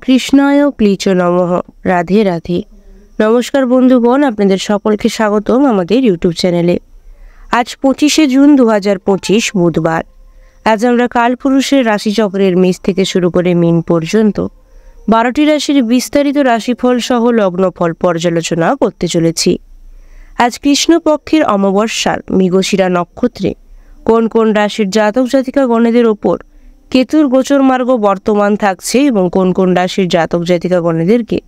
কৃষ্ণায় ক্লিচ নমঃ। রাধে রাধে। নমস্কার বন্ধুগণ, আপনাদের সকলকে স্বাগতম আমাদের ইউটিউব চ্যানেলে। আজ 25শে জুন 2025 বুধবার। আজ আমরা কালপুরুষের রাশিচক্রের মেষ থেকে শুরু করে মীন পর্যন্ত 12টি রাশির বিস্তারিত রাশিফল সহ লগ্নফল পর্যালোচনা করতে চলেছি। আজ কৃষ্ণপক্ষের অমাবস্যার মৃগশিরা নক্ষত্রে কোন কোন রাশির জাতক জাতিকা গণেদের ওপর কেতুর গোচর মার্গ বর্তমান থাকছে এবং কোন কোন রাশির জাতক জাতিকা গণেদেরকে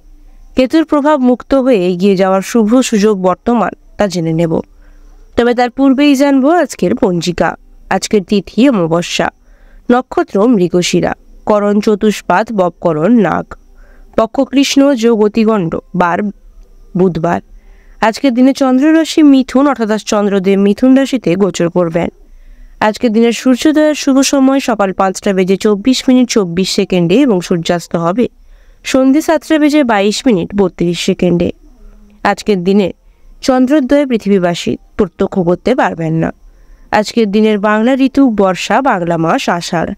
কেতুর প্রভাব মুক্ত হয়ে এগিয়ে যাওয়ার শুভ সুযোগ বর্তমান তা জেনে নেব। তবে তার পূর্বেই জানবো আজকের পঞ্জিকা। আজকের তিথি অমাবস্যা, নক্ষত্র মৃগশিরা, করণ চতুষ্পাদ ববকরণ নাগ, পক্ষ কৃষ্ণ, যোগ অতিগণ্ড, বার বুধবার। আজকের দিনে চন্দ্ররাশি মিথুন, অর্থাৎ চন্দ্রদেব মিথুন রাশিতে গোচর করবেন। আজকের দিনের সূর্যোদয়ের শুভ সময় সকাল 5:24 এবং সূর্যাস্ত হবে সন্ধ্যে 7:22 আজকের দিনে চন্দ্রোদয়ে পৃথিবীবাসী প্রত্যক্ষ করতে পারবেন না। আজকের দিনের বাংলা ঋতু বর্ষা, বাংলা মাস আষাঢ়।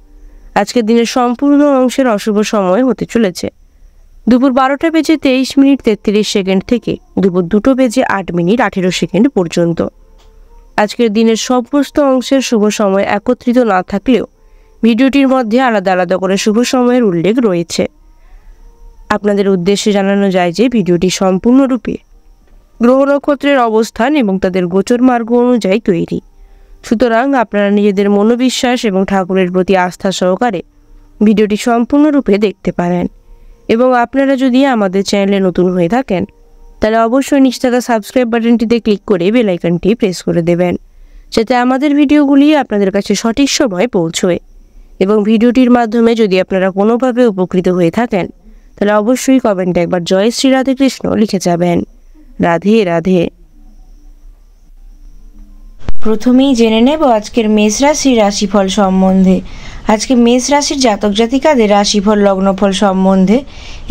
আজকের দিনের সম্পূর্ণ অংশের অশুভ সময় হতে চলেছে দুপুর 12:23 থেকে দুপুর 2:08 পর্যন্ত। আজকের দিনের সমস্ত অংশের শুভ সময় একত্রিত না থাকলেও ভিডিওটির মধ্যে আলাদা আলাদা করে শুভ সময়ের উল্লেখ রয়েছে। আপনাদের উদ্দেশ্যে জানানো যায় যে ভিডিওটি সম্পূর্ণরূপে গ্রহ নক্ষত্রের অবস্থান এবং তাদের গোচর মার্গ অনুযায়ী তৈরি, সুতরাং আপনারা নিজেদের মনোবিশ্বাস এবং ঠাকুরের প্রতি আস্থা সহকারে ভিডিওটি সম্পূর্ণরূপে দেখতে পারেন। এবং আপনারা যদি আমাদের চ্যানেলে নতুন হয়ে থাকেন তাহলে অবশ্যই নিচে থাকা সাবস্ক্রাইব বাটনটিতে ক্লিক করে বেল আইকনটি প্রেস করে দেবেন, যাতে আমাদের ভিডিওগুলি আপনাদের কাছে সঠিক সময়ে পৌঁছয়। এবং ভিডিওটির মাধ্যমে যদি আপনারা কোনোভাবে উপকৃত হয়ে থাকেন তাহলে অবশ্যই কমেন্টে একবার জয় শ্রী রাধে কৃষ্ণ লিখে যাবেন। রাধে রাধে। প্রথমেই জেনে নেব আজকের মেষ রাশির রাশিফল সম্বন্ধে। আজকে মেষ রাশির জাতক জাতিকাদের রাশিফল লগ্নফল সম্বন্ধে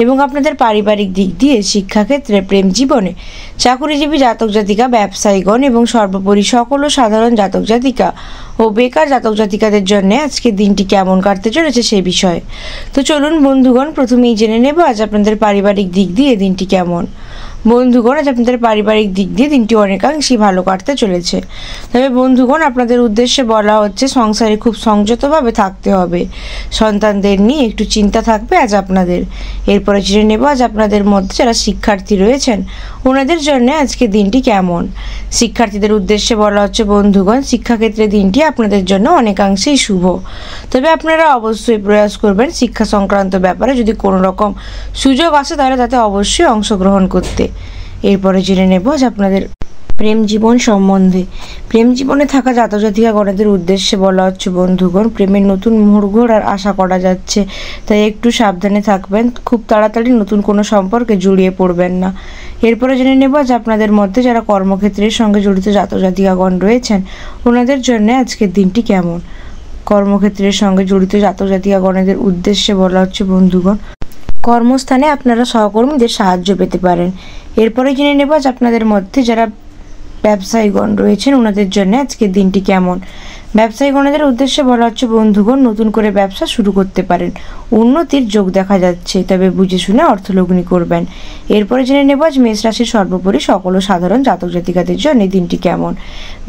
এবং আপনাদের পারিবারিক দিক দিয়ে, শিক্ষাক্ষেত্রে, প্রেম জীবনে, চাকুরিজীবী জাতক জাতিকা, ব্যবসায়ীগণ এবং সর্বোপরি সকল ও সাধারণ জাতক জাতিকা ও বেকার জাতক জাতিকাদের জন্য আজকের দিনটি কেমন কাটতে চলেছে সে বিষয়ে। তো চলুন বন্ধুগণ, প্রথমেই জেনে নেব আজ আপনাদের পারিবারিক দিক দিয়ে দিনটি কেমন। বন্ধুগণ, আজ আপনাদের পারিবারিক দিক দিয়ে দিনটি অনেকাংশেই ভালো কাটতে চলেছে। তবে বন্ধুগণ, আপনাদের উদ্দেশ্যে বলা হচ্ছে সংসারে খুব সংযতভাবে থাকতে হবে। সন্তানদের নিয়ে একটু চিন্তা থাকবে আজ আপনাদের। এরপরে জেনে নেব আজ আপনাদের মধ্যে যারা শিক্ষার্থী রয়েছেন ওনাদের জন্য আজকে দিনটি কেমন। শিক্ষার্থীদের উদ্দেশ্যে বলা হচ্ছে বন্ধুগণ, শিক্ষাক্ষেত্রে দিনটি আপনাদের জন্য অনেকাংশেই শুভ। তবে আপনারা অবশ্যই প্রয়াস করবেন শিক্ষা সংক্রান্ত ব্যাপারে যদি কোনো রকম সুযোগ আসে তাহলে তাতে অবশ্যই অংশগ্রহণ করতে। এরপরে জেনে নেব আজ আপনাদের প্রেম জীবন সম্বন্ধে। প্রেম জীবনে থাকা জাতক জাতিকা গণেদের উদ্দেশ্যে বলা হচ্ছে বন্ধুগণ, প্রেমের নতুন মুহূর্ত আর আশা করা যাচ্ছে, তাই একটু সাবধানে থাকবেন। খুব তাড়াতাড়ি নতুন কোনো সম্পর্কে জড়িয়ে পড়বেন না। এরপরে জেনে নেব আজ আপনাদের মধ্যে যারা কর্মক্ষেত্রের সঙ্গে জড়িত জাতক জাতিকাগণ রয়েছেন ওনাদের জন্য আজকের দিনটি কেমন। কর্মক্ষেত্রের সঙ্গে জড়িত জাতক জাতিকাগণেদের উদ্দেশ্যে বলা হচ্ছে বন্ধুগণ, কর্মস্থানে আপনারা সহকর্মীদের সাহায্য পেতে পারেন। এরপরে জেনে নেব আজ আপনাদের মধ্যে যারা ব্যবসায়ীগণ রয়েছেন ওনাদের জন্য আজকের দিনটি কেমন। ব্যবসায়ীগণেদের উদ্দেশ্যে বলা হচ্ছে বন্ধুগণ, নতুন করে ব্যবসা শুরু করতে পারেন, উন্নতির যোগ দেখা যাচ্ছে, তবে বুঝে শুনে অর্থলগ্নি করবেন। এরপরে জেনে নেব আজ মেষ রাশির সর্বোপরি সকল সাধারণ জাতক জাতিকাদের জন্য দিনটি কেমন।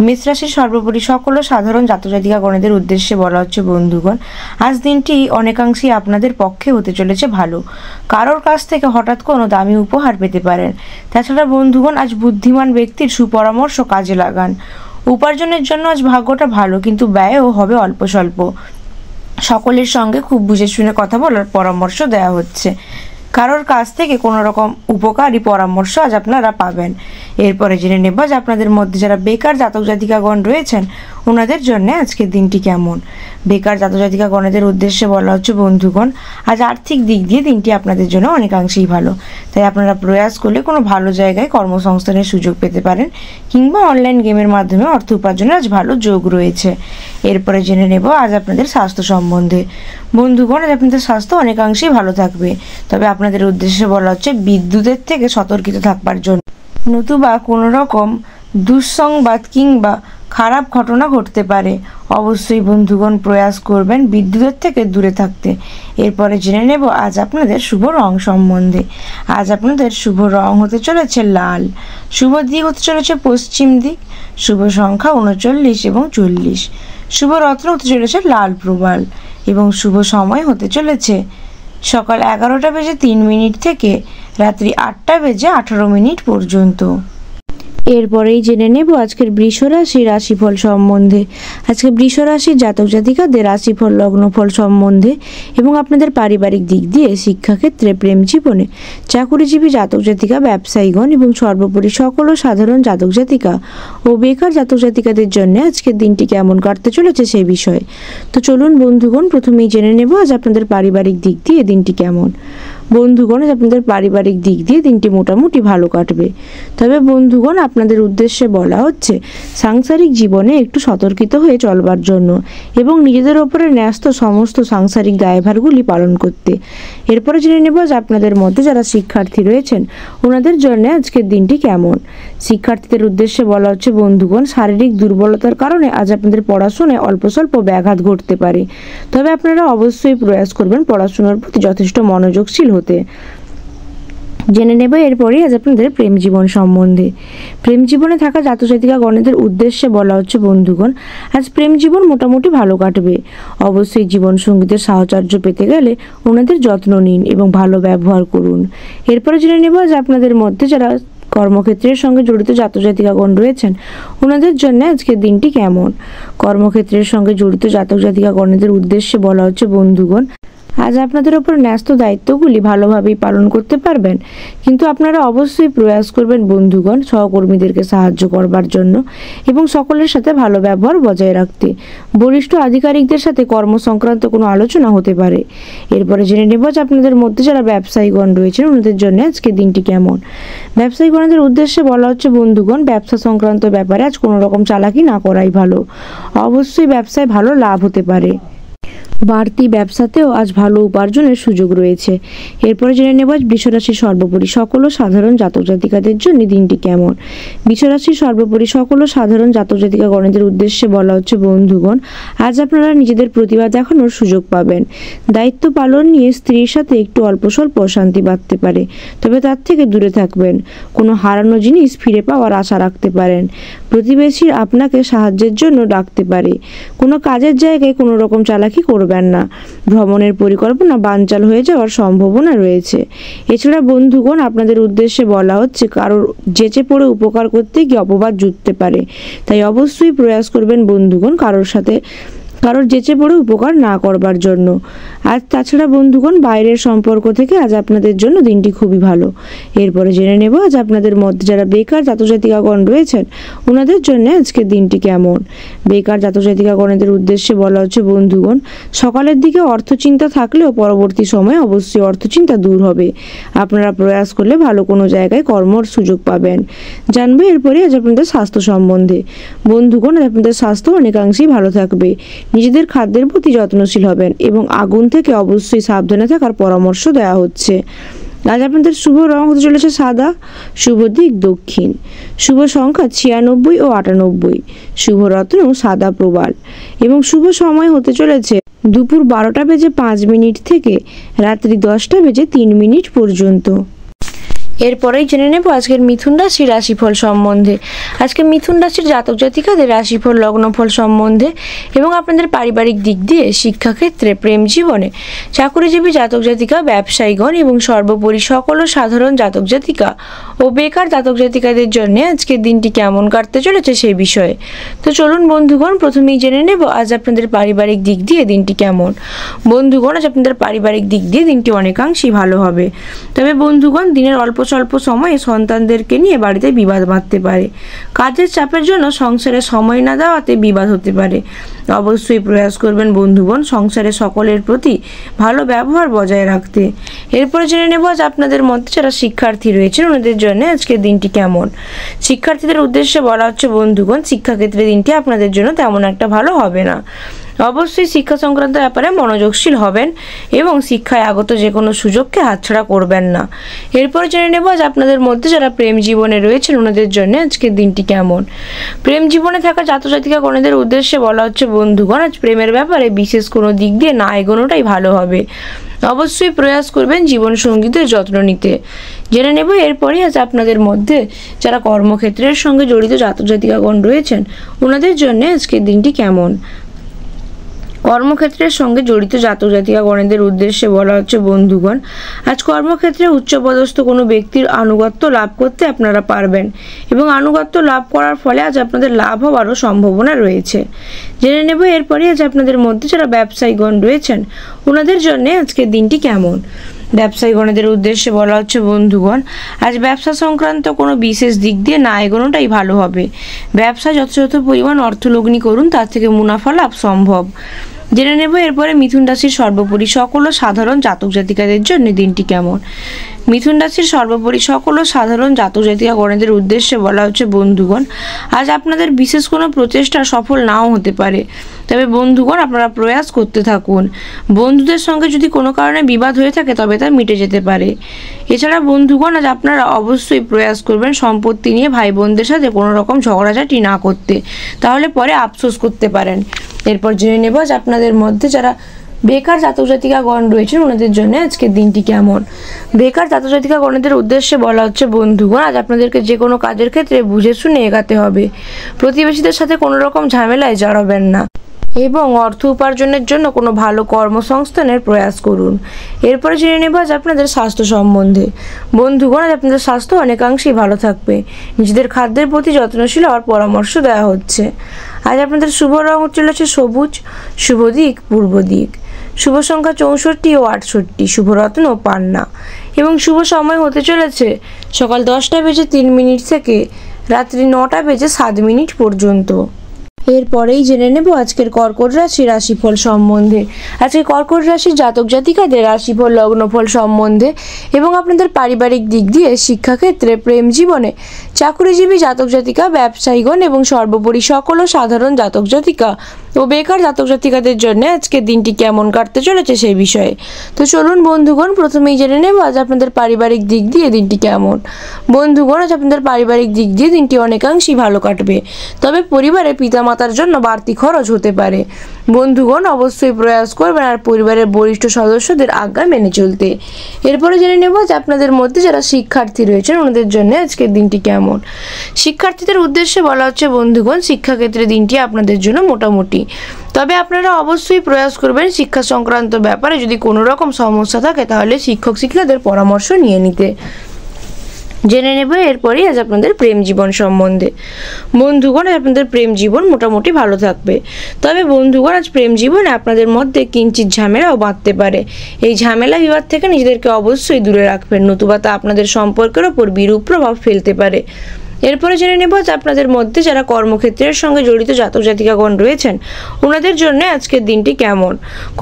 মেষ রাশির সর্বোপরি সকল সাধারণ জাতক জাতিকা গণেদের উদ্দেশ্যে বলা হচ্ছে বন্ধুগণ, আজ দিনটি অনেকাংশেই আপনাদের পক্ষে হতে চলেছে ভালো। কারোর কাছ থেকে হঠাৎ কোনো দামি উপহার পেতে পারেন। তাছাড়া বন্ধুগণ, আজ বুদ্ধিমান ব্যক্তির সুপরামর্শ কাজে লাগান। উপার্জনের জন্য আজ ভাগ্যটা ভালো, কিন্তু ব্যয়ও হবে অল্প স্বল্প। সকলের সঙ্গে খুব বুঝে শুনে কথা বলার পরামর্শ দেওয়া হচ্ছে। কারোর কাছ থেকে কোনো রকম উপকারী পরামর্শ আজ আপনারা পাবেন। এরপরে জেনে নেব যে আপনাদের মধ্যে যারা বেকার জাতক জাতিকাগণ রয়েছেন ওনাদের জন্য আজকের দিনটি কেমন। বেকার জাতক জাতিকাগণেদের উদ্দেশ্যে বলা হচ্ছে বন্ধুগণ, আজ আর্থিক দিক দিয়ে দিনটি আপনাদের জন্য অনেকাংশেই ভালো, তাই আপনারা প্রয়াস করলে কোনো ভালো জায়গায় কর্মসংস্থানের সুযোগ পেতে পারেন, কিংবা অনলাইন গেমের মাধ্যমে অর্থ উপার্জনের আজ ভালো যোগ রয়েছে। এরপরে জেনে নেব আজ আপনাদের স্বাস্থ্য সম্বন্ধে। বন্ধুগণ, আজ আপনাদের স্বাস্থ্য অনেকাংশেই ভালো থাকবে, তবে আপনাদের উদ্দেশ্যে বলা হচ্ছে বিদ্যুতের থেকে সতর্কিত থাকবার জন্য, নতুবা কোনো রকম দুঃসংবাদ কিংবা খারাপ ঘটনা ঘটতে পারে। অবশ্যই বন্ধুগণ প্রয়াস করবেন বিদ্যুতের থেকে দূরে থাকতে। এরপরে জেনে নেব আজ আপনাদের শুভ রং সম্বন্ধে। আজ আপনাদের শুভ রং হতে চলেছে লাল। শুভ দিক হতে চলেছে পশ্চিম দিক। শুভ সংখ্যা 39 এবং 40। শুভ রত্ন হতে চলেছে লাল প্রবাল এবং শুভ সময় হতে চলেছে সকাল 11:03 থেকে রাত্রি 8:18 পর্যন্ত। এরপরেই জেনে নেব আজকের বৃষ রাশি রাশিফল সম্বন্ধে। আজকে বৃষ রাশির জাতক জাতিকাদের রাশিফল লগ্নফল সম্বন্ধে এবং আপনাদের পারিবারিক দিক দিয়ে, শিক্ষাক্ষেত্রে, প্রেম জীবনে, চাকুরিজীবী জাতক জাতিকা, ব্যবসায়ীগণ এবং সর্বোপরি সকল সাধারণ জাতক জাতিকা ও বেকার জাতক জাতিকাদের জন্য আজকের দিনটি কেমন কাটতে চলেছে সেই বিষয়ে। তো চলুন বন্ধুগণ, প্রথমেই জেনে নেব আজ আপনাদের পারিবারিক দিক দিয়ে দিনটি কেমন। বন্ধুগণ, আপনাদের পারিবারিক দিক দিয়ে দিনটি মোটামুটি ভালো কাটবে। তবে বন্ধুগণ, আপনাদের উদ্দেশ্যে বলা হচ্ছে সাংসারিক জীবনে একটু সতর্কিত হয়ে চলবার জন্য এবং নিজেদের ওপরে ন্যস্ত সমস্ত সাংসারিক দায়ভারগুলি পালন করতে। এরপরে জেনে নেব যে আপনাদের মধ্যে যারা শিক্ষার্থী রয়েছেন ওনাদের জন্য আজকের দিনটি কেমন। শিক্ষার্থীদের উদ্দেশ্যে বলা হচ্ছে বন্ধুগণ, শারীরিক দুর্বলতার কারণে আজ আপনাদের পড়াশোনায় অল্প স্বল্প ব্যাঘাত ঘটতে পারে। তবে আপনারা অবশ্যই প্রয়াস করবেন পড়াশোনার প্রতি যথেষ্ট মনোযোগশীল হতে। জেনে নেব এরপরই আজ আপনাদের প্রেম জীবন সম্বন্ধে। প্রেম জীবনে থাকা জাতক জাতিকা গণেদের উদ্দেশ্যে বলা হচ্ছে বন্ধুগণ, আজ প্রেম জীবন মোটামুটি ভালো কাটবে। অবশ্যই জীবন সঙ্গীতের সাহচর্য পেতে গেলে ওনাদের যত্ন নিন এবং ভালো ব্যবহার করুন। এরপরে জেনে নেব আজ আপনাদের মধ্যে যারা কর্মক্ষেত্রের সঙ্গে জড়িত জাতক জাতিকাগণ রয়েছেন ওনাদের জন্য আজকের দিনটি কেমন। কর্মক্ষেত্রের সঙ্গে জড়িত জাতক জাতিকাগণেদের উদ্দেশ্যে বলা হচ্ছে বন্ধুগণ, আজ আপনাদের ওপর ন্যস্ত দায়িত্বগুলি ভালোভাবেই পালন করতে পারবেন, কিন্তু আপনারা অবশ্যই প্রয়াস করবেন বন্ধুগণ সহকর্মীদেরকে সাহায্য করবার জন্য এবং সকলের সাথে ভালো ব্যবহার বজায় রাখতে। বরিষ্ঠ আধিকারিকদের সাথে কর্ম সংক্রান্ত কোনো আলোচনা হতে পারে। এরপরে জেনে নেব যে আপনাদের মধ্যে যারা ব্যবসায়ীগণ রয়েছেন ওনাদের জন্য আজকে দিনটি কেমন। ব্যবসায়ীগণদের উদ্দেশ্যে বলা হচ্ছে বন্ধুগণ, ব্যবসা সংক্রান্ত ব্যাপারে আজ কোনো রকম চালাকি না করাই ভালো। অবশ্যই ব্যবসায় ভালো লাভ হতে পারে। বাড়তি ব্যবসাতেও আজ ভালো উপার্জনের সুযোগ রয়েছে। এরপরে জেনে নেব আজ বৃষ রাশির সর্বোপরি সকল সাধারণ জাতক জাতিকাদের জন্য দিনটি কেমন। বৃষ রাশির সর্বোপরি সকল সাধারণ জাতক জাতিকা গণেদের উদ্দেশ্যে বলা হচ্ছে বন্ধুগণ, আজ আপনারা নিজেদের প্রতিভা দেখানোর সুযোগ পাবেন। দায়িত্ব পালন নিয়ে স্ত্রীর সাথে একটু অল্প স্বল্প অশান্তি বাঁধতে পারে, তবে তার থেকে দূরে থাকবেন। কোনো হারানো জিনিস ফিরে পাওয়ার আশা রাখতে পারেন। প্রতিবেশীর আপনাকে সাহায্যের জন্য ডাকতে পারে। কোনো কাজের জায়গায় কোনো রকম চালাকি করবেন না। ভ্রমণের পরিকল্পনা বানচাল হয়ে যাওয়ার সম্ভাবনা রয়েছে। এছাড়া বন্ধুগণ, আপনাদের উদ্দেশ্যে বলা হচ্ছে কারোর যেচে পড়ে উপকার করতে গিয়ে অপবাদ জুটতে পারে, তাই অবশ্যই প্রয়াস করবেন বন্ধুগণ কারোর যেচে পড়ে উপকার না করবার জন্য। আর তাছাড়া বন্ধুগণ, বাইরের সম্পর্ক থেকে আজ আপনাদের জন্য দিনটি খুবই ভালো। এরপরে জেনে নেব আজ আপনাদের মধ্যে যারা বেকার জাতক জাতিকাগণ রয়েছেন ওনাদের জন্য আজকের দিনটি কেমন। বেকার জাতক জাতিকাগণেদের উদ্দেশ্যে বলা হচ্ছে বন্ধুগণ, সকালের দিকে অর্থচিন্তা থাকলেও পরবর্তী সময়ে অবশ্যই অর্থচিন্তা দূর হবে। আপনারা প্রয়াস করলে ভালো কোনো জায়গায় কর্মর সুযোগ পাবেন। জানবো এরপরে আজ আপনাদের স্বাস্থ্য সম্বন্ধে। বন্ধুগণ, আজ আপনাদের স্বাস্থ্য অনেকাংশেই ভালো থাকবে। নিজেদের খাদ্যের প্রতি যত্নশীল হবেন এবং আগুন থেকে অবশ্যই সাবধানে থাকার পরামর্শ দেওয়া হচ্ছে। আজ আপনাদের শুভ রং হতে চলেছে সাদা। শুভ দিক দক্ষিণ। শুভ সংখ্যা 96 ও 98। শুভ রত্ন সাদা প্রবাল এবং শুভ সময় হতে চলেছে দুপুর 12:05 থেকে রাত্রি 10:03 পর্যন্ত। এরপরেই জেনে নেব আজকের মিথুন রাশির রাশিফল সম্বন্ধে। আজকে মিথুন রাশির জাতক জাতিকাদের রাশিফল লগ্নফল সম্বন্ধে এবং আপনাদের পারিবারিক দিক দিয়ে, শিক্ষাক্ষেত্রে, প্রেম জীবনে, চাকুরিজীবী জাতক জাতিকা, ব্যবসায়ীগণ এবং সর্বোপরি সকল সাধারণ জাতক জাতিকা ও বেকার জাতক জাতিকাদের জন্য আজকের দিনটি কেমন কাটতে চলেছে সেই বিষয়ে। তো চলুন বন্ধুগণ, প্রথমেই জেনে নেব আজ আপনাদের পারিবারিক দিক দিয়ে দিনটি কেমন। বন্ধুগণ, আজ আপনাদের পারিবারিক দিক দিয়ে দিনটি অনেকাংশেই ভালো হবে। তবে বন্ধুগণ, দিনের অল্প স্বল্প সময়ে সন্তানদেরকে নিয়ে বাড়িতে বিবাদ বাঁধতে পারে। কাজের চাপের জন্য সংসারে সময় না দেওয়াতে বিবাদ হতে পারে। অবশ্যই প্রয়াস করবেন বন্ধুগণ সংসারে সকলের প্রতি ভালো ব্যবহার বজায় রাখতে। এরপরে জেনে নেব আজ আপনাদের মধ্যে যারা শিক্ষার্থী রয়েছেন ওনাদের জন্য আজকের দিনটি কেমন। শিক্ষার্থীদের উদ্দেশ্যে বলা হচ্ছে বন্ধুগণ, শিক্ষাক্ষেত্রে দিনটি আপনাদের জন্য তেমন একটা ভালো হবে না। অবশ্যই শিক্ষা সংক্রান্ত ব্যাপারে মনোযোগশীল হবেন এবং শিক্ষায় আগত যে কোনো সুযোগকে হাতছাড়া করবেন না। এরপর জেনে নেব আজ আপনাদের মধ্যে যারা প্রেম জীবনে রয়েছেন ওনাদের জন্য আজকের দিনটি কেমন। প্রেম জীবনে থাকা জাতক জাতিকা গণেদের উদ্দেশ্যে বলা হচ্ছে বন্ধুগণ, আজ প্রেমের ব্যাপারে বিশেষ কোনো দিক দিয়ে না এগোনোটাই ভালো হবে। অবশ্যই প্রয়াস করবেন জীবন সঙ্গীদের যত্ন নিতে। জেনে নেব এরপরই আজ আপনাদের মধ্যে যারা কর্মক্ষেত্রের সঙ্গে জড়িত জাতক জাতিকাগণ রয়েছেন ওনাদের জন্য আজকের দিনটি কেমন। কর্মক্ষেত্রের সঙ্গে জড়িত জাতক জাতিকাগণের উদ্দেশ্যে বলা হচ্ছে বন্ধুগণ, আজ কর্মক্ষেত্রে উচ্চপদস্থ কোনো ব্যক্তির আনুগত্য লাভ করতে আপনারা পারবেন এবং আনুগত্য লাভ করার ফলে আজ আপনাদের লাভ হওয়ারও সম্ভাবনা রয়েছে। জেনে নেব এরপরে আজ আপনাদের মধ্যে যারা ব্যবসায়ীগণ রয়েছেন ওনাদের জন্য আজকের দিনটি কেমন। ব্যবসায়ীগণের উদ্দেশ্যে বলা হচ্ছে বন্ধুগণ, আজ ব্যবসা সংক্রান্ত কোনো বিশেষ দিক দিয়ে না এগোনোটাই ভালো হবে। ব্যবসায় যথাযথ পরিমাণ অর্থলগ্নি করুন, তার থেকে মুনাফা লাভ সম্ভব। জেনে নেব এরপরে মিথুন রাশির সর্বোপরি সকল ও সাধারণ জাতক জাতিকাদের জন্য দিনটি কেমন। মিথুন রাশির সর্বোপরি সকল ও সাধারণ জাতক জাতিকাগণের উদ্দেশ্যে বলা হচ্ছে বন্ধুগণ, আজ আপনাদের বিশেষ কোনো প্রচেষ্টা সফল নাও হতে পারে, তবে বন্ধুগণ আপনারা প্রয়াস করতে থাকুন। বন্ধুদের সঙ্গে যদি কোনো কারণে বিবাদ হয়ে থাকে তবে তা মিটে যেতে পারে। এছাড়া বন্ধুগণ আজ আপনারা অবশ্যই প্রয়াস করবেন সম্পত্তি নিয়ে ভাই বোনদের সাথে কোনো রকম ঝগড়াঝাটি না করতে, তাহলে পরে আফসোস করতে পারেন। এরপর জেনে নেব আজ আপনাদের মধ্যে যারা বেকার জাতক জাতিকাগণ রয়েছেন ওনাদের জন্য আজকের দিনটি কেমন। বেকার জাতক জাতিকাগণের উদ্দেশ্যে বলা হচ্ছে বন্ধুগণ, আজ আপনাদেরকে যে কোনো কাজের ক্ষেত্রে বুঝে শুনে এগাতে হবে। প্রতিবেশীদের সাথে কোনো রকম ঝামেলায় জড়াবেন না এবং অর্থ উপার্জনের জন্য কোনো ভালো কর্মসংস্থানের প্রয়াস করুন। এরপরে জেনে নেব আজ আপনাদের স্বাস্থ্য সম্বন্ধে। বন্ধুগণ, আজ আপনাদের স্বাস্থ্য অনেকাংশেই ভালো থাকবে। নিজেদের খাদ্যের প্রতি যত্নশীল হওয়ার পরামর্শ দেওয়া হচ্ছে। আজ আপনাদের শুভ রং হচ্ছে সবুজ, শুভ দিক পূর্ব দিক, শুভ সংখ্যা 64 ও 68, শুভ রত্ন ও পান্না এবং শুভ সময় হতে চলেছে সকাল 10:03 থেকে রাত্রি 9:07 পর্যন্ত। এরপরেই জেনে নেব আজকের কর্কট রাশি রাশিফল সম্বন্ধে। আজকে কর্কট রাশির জাতক জাতিকাদের রাশিফল লগ্নফল সম্বন্ধে এবং আপনাদের পারিবারিক দিক দিয়ে শিক্ষাক্ষেত্রে, প্রেম জীবনে, চাকুরিজীবী জাতক জাতিকা, ব্যবসায়ীগণ এবং সর্বোপরি সকল সাধারণ জাতক জাতিকা ও বেকার জাতক জাতিকাদের জন্য আজকের দিনটি কেমন কাটতে চলেছে সেই বিষয়ে। তো চলুন বন্ধুগণ, প্রথমেই জেনে নেব আজ আপনাদের পারিবারিক দিক দিয়ে দিনটি কেমন। বন্ধুগণ, আজ আপনাদের পারিবারিক দিক দিয়ে দিনটি অনেকাংশেই ভালো কাটবে, তবে পরিবারে পিতামাতার জন্য বাড়তি খরচ হতে পারে। বন্ধুগণ অবশ্যই প্রয়াস করবেন আর পরিবারের বরিষ্ঠ সদস্যদের আজ্ঞা মেনে চলতে। এরপরে জেনে নেব যে আপনাদের মধ্যে যারা শিক্ষার্থী রয়েছেন ওনাদের জন্য আজকের দিনটি কেমন। শিক্ষার্থীদের উদ্দেশ্যে বলা হচ্ছে বন্ধুগণ, শিক্ষাক্ষেত্রে দিনটি আপনাদের জন্য মোটামুটি, তবে আপনারা অবশ্যই প্রয়াস করবেন শিক্ষা সংক্রান্ত ব্যাপারে যদি কোনো রকম সমস্যা থাকে তাহলে শিক্ষক শিক্ষিকাদের পরামর্শ নিয়ে নিতে। জেনে নেব এরপরই আজ আপনাদের প্রেম জীবন সম্বন্ধে। বন্ধুগণ, আপনাদের প্রেম জীবন মোটামুটি ভালো থাকবে, তবে বন্ধুগণ আজ প্রেম জীবনে আপনাদের মধ্যে কিঞ্চিত ঝামেলাও বাঁধতে পারে। এই ঝামেলা বিবাদ থেকে নিজেদেরকে অবশ্যই দূরে রাখবেন, নতুবা তা আপনাদের সম্পর্কের ওপর বিরূপ প্রভাব ফেলতে পারে। এরপরে জেনে নেব যে আপনাদের মধ্যে যারা কর্মক্ষেত্রের সঙ্গে জড়িত জাতক জাতিকাগণ রয়েছেন ওনাদের জন্য আজকের দিনটি কেমন।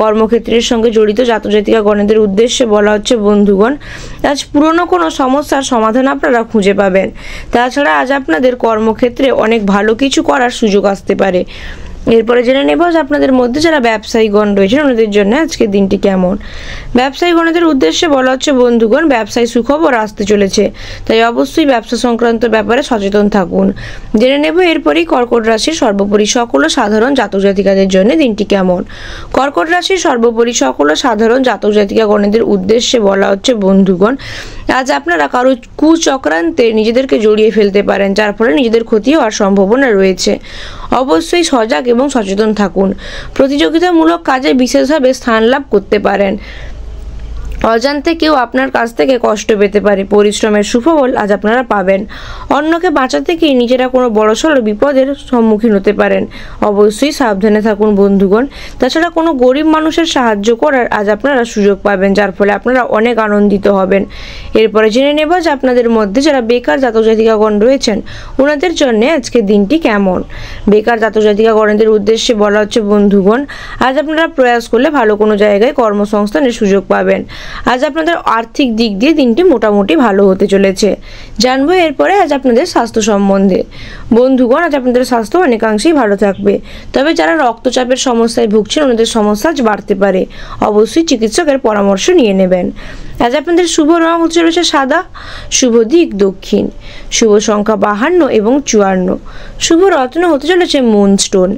কর্মক্ষেত্রের সঙ্গে জড়িত জাতক জাতিকাগণের উদ্দেশ্যে বলা হচ্ছে বন্ধুগণ, আজ পুরনো কোনো সমস্যার সমাধান আপনারা খুঁজে পাবেন। তাছাড়া আজ আপনাদের কর্মক্ষেত্রে অনেক ভালো কিছু করার সুযোগ আসতে পারে। এরপরে জেনে নেব যে আপনাদের মধ্যে যারা ব্যবসায়ীগণ রয়েছেন ওনাদের জন্য আজকের দিনটি কেমন। ব্যবসায়ীগণদের উদ্দেশ্যে বলা হচ্ছে বন্ধুগণ, ব্যবসায় সুখবর আসতে চলেছে, তাই অবশ্যই ব্যবসা সংক্রান্ত ব্যাপারে সচেতন থাকুন। জেনে নেব এরপরই কর্কট রাশির সর্বোপরি সকল সাধারণ জাতক জাতিকাদের জন্য দিনটি কেমন। কর্কট রাশির সর্বোপরি সকল সাধারণ জাতক জাতিকাগণদের উদ্দেশ্যে বলা হচ্ছে বন্ধুগণ, আজ আপনারা কারো কুচক্রান্তে নিজেদেরকে জড়িয়ে ফেলতে পারেন, যার ফলে নিজেদের ক্ষতি হওয়ার সম্ভাবনা রয়েছে। অবশ্যই সজাগ এবং সচেতন থাকুন। প্রতিযোগিতামূলক কাজে বিশেষভাবে স্থান লাভ করতে পারেন। অজান্তে কেউ আপনার কাছ থেকে কষ্ট পেতে পারে। পরিশ্রমের সুফল আজ আপনারা পাবেন। অন্যকে বাঁচাতে গিয়ে নিজেরা কোনো বড়সড় বিপদের সম্মুখীন হতে পারেন। অবশ্যই সাবধানে থাকুন বন্ধুগণ। তাছাড়া কোনো গরিব মানুষের সাহায্য করার আজ আপনারা সুযোগ পাবেন, যার ফলে আপনারা অনেক আনন্দিত হবেন। এরপরে জেনে নেব যে আপনাদের মধ্যে যারা বেকার জাতক জাতিকাগণ রয়েছেন ওনাদের জন্য আজকের দিনটি কেমন। বেকার জাতক জাতিকাগণদের উদ্দেশ্যে বলা হচ্ছে বন্ধুগণ, আজ আপনারা প্রয়াস করলে ভালো কোনো জায়গায় কর্মসংস্থানের সুযোগ পাবেন। আজ আপনাদের আর্থিক দিক দিয়ে দিনটি মোটামুটি ভালো হতে চলেছে। জানবো এরপরে আজ আপনাদের স্বাস্থ্য সম্বন্ধে। বন্ধুগণ, আজ আপনাদের স্বাস্থ্য অনেকাংশেই ভালো থাকবে, তবে যারা রক্তচাপের সমস্যায় ভুগছেন ওনাদের সমস্যা আজ বাড়তে পারে। অবশ্যই চিকিৎসকের পরামর্শ নিয়ে নেবেন। আজ আপনাদের শুভ রং হতে চলেছে সাদা, শুভ দিক দক্ষিণ, শুভ সংখ্যা 52 এবং 54, শুভ রত্ন হতে চলেছে মুনস্টোন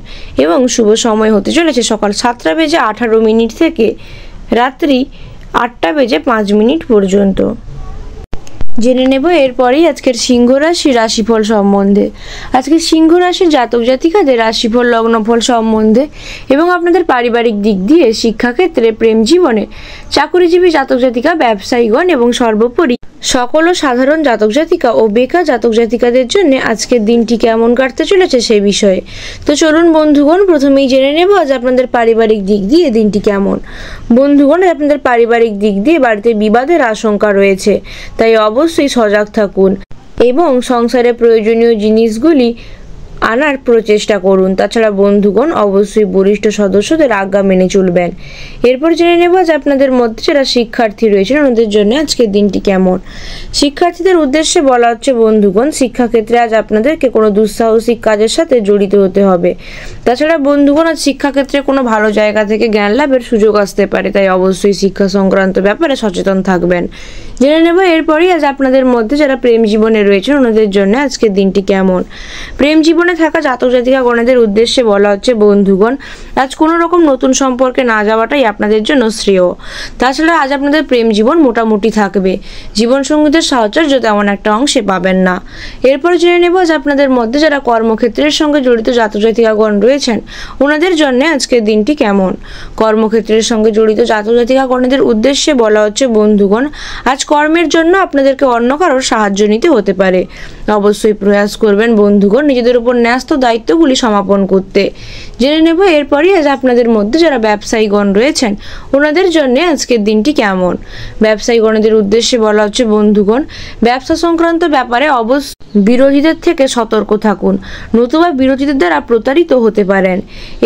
এবং শুভ সময় হতে চলেছে সকাল 7:18 থেকে রাত্রি 8:05 পর্যন্ত। জেনে নেব এরপরেই আজকের সিংহ রাশি রাশিফল সম্বন্ধে। আজকে সিংহ রাশির জাতক জাতিকাদের রাশিফল লগ্নফল সম্বন্ধে এবং আপনাদের পারিবারিক দিক দিয়ে, শিক্ষাক্ষেত্রে, প্রেম জীবনে, চাকুরিজীবী জাতক জাতিকা, ব্যবসায়ীগণ এবং সর্বোপরি সকল সাধারণ জাতক জাতিকা ও বেকার জাতক জাতিকাদের জন্য আজকের দিনটি কেমন কাটতে চলেছে সে বিষয়ে। তো চলুন বন্ধুগণ, প্রথমেই জেনে নেব আজ আপনাদের পারিবারিক দিক দিয়ে দিনটি কেমন। বন্ধুগণ, আপনাদের পারিবারিক দিক দিয়ে বাড়িতে বিবাদের আশঙ্কা রয়েছে, তাই অবশ্যই সজাগ থাকুন এবং সংসারে প্রয়োজনীয় জিনিসগুলি আনার প্রচেষ্টা করুন। তাছাড়া বন্ধুগণ, অবশ্যই বরিষ্ঠ সদস্যদের আজ্ঞা মেনে চলবেন। এরপর জেনে নেব আজ আপনাদের মধ্যে যারা শিক্ষার্থী রয়েছেন ওনাদের জন্য আজকের দিনটি কেমন। শিক্ষার্থীদের উদ্দেশ্যে বলা হচ্ছে বন্ধুগণ, শিক্ষাক্ষেত্রে আজ আপনাদেরকে কোনো দুঃসাহসিক কাজের সাথে জড়িত হতে হবে। তাছাড়া বন্ধুগণ, আজ শিক্ষাক্ষেত্রে কোনো ভালো জায়গা থেকে জ্ঞান লাভের সুযোগ আসতে পারে, তাই অবশ্যই শিক্ষা সংক্রান্ত ব্যাপারে সচেতন থাকবেন। জেনে নেব এরপরই আজ আপনাদের মধ্যে যারা প্রেম জীবনে রয়েছেন ওনাদের জন্য আজকের দিনটি কেমন। প্রেম জীবনে থাকা জাতক জাতিকা গণেদের উদ্দেশ্যে বলা হচ্ছে বন্ধুগণ, আজ কোনো রকম নতুন সম্পর্কে না যাওয়াটাই আপনাদের জন্য শ্রেয়। তাছাড়া আজ আপনাদের প্রেম জীবন মোটামুটি থাকবে, জীবনসঙ্গীদের সাহচর্য তেমন একটা অংশে পাবেন না। এরপরে জেনে নেব আজ আপনাদের মধ্যে যারা কর্মক্ষেত্রের সঙ্গে জড়িত জাতক জাতিকাগণ রয়েছেন ওনাদের জন্য আজকের দিনটি কেমন। কর্মক্ষেত্রের সঙ্গে জড়িত জাতক জাতিকা গণেদের উদ্দেশ্যে বলা হচ্ছে বন্ধুগণ, আজ কর্মের জন্য আপনাদেরকে অন্য কারোর সাহায্য নিতে হতে পারে। অবশ্যই প্রয়াস করবেন বন্ধুগণ নিজেদের উপর ন্যস্ত দায়িত্বগুলি সমাপন করতে। জেনে নেব এরপরই আজ আপনাদের মধ্যে যারা ব্যবসায়ীগণ রয়েছেন ওনাদের জন্য আজকের দিনটি কেমন। ব্যবসায়ীগণদের উদ্দেশ্যে বলা হচ্ছে বন্ধুগণ, ব্যবসা সংক্রান্ত ব্যাপারে অবশ্যই বিরোধীদের থেকে সতর্ক থাকুন, নতুবা বিরোধীদের দ্বারা প্রতারিত হতে পারেন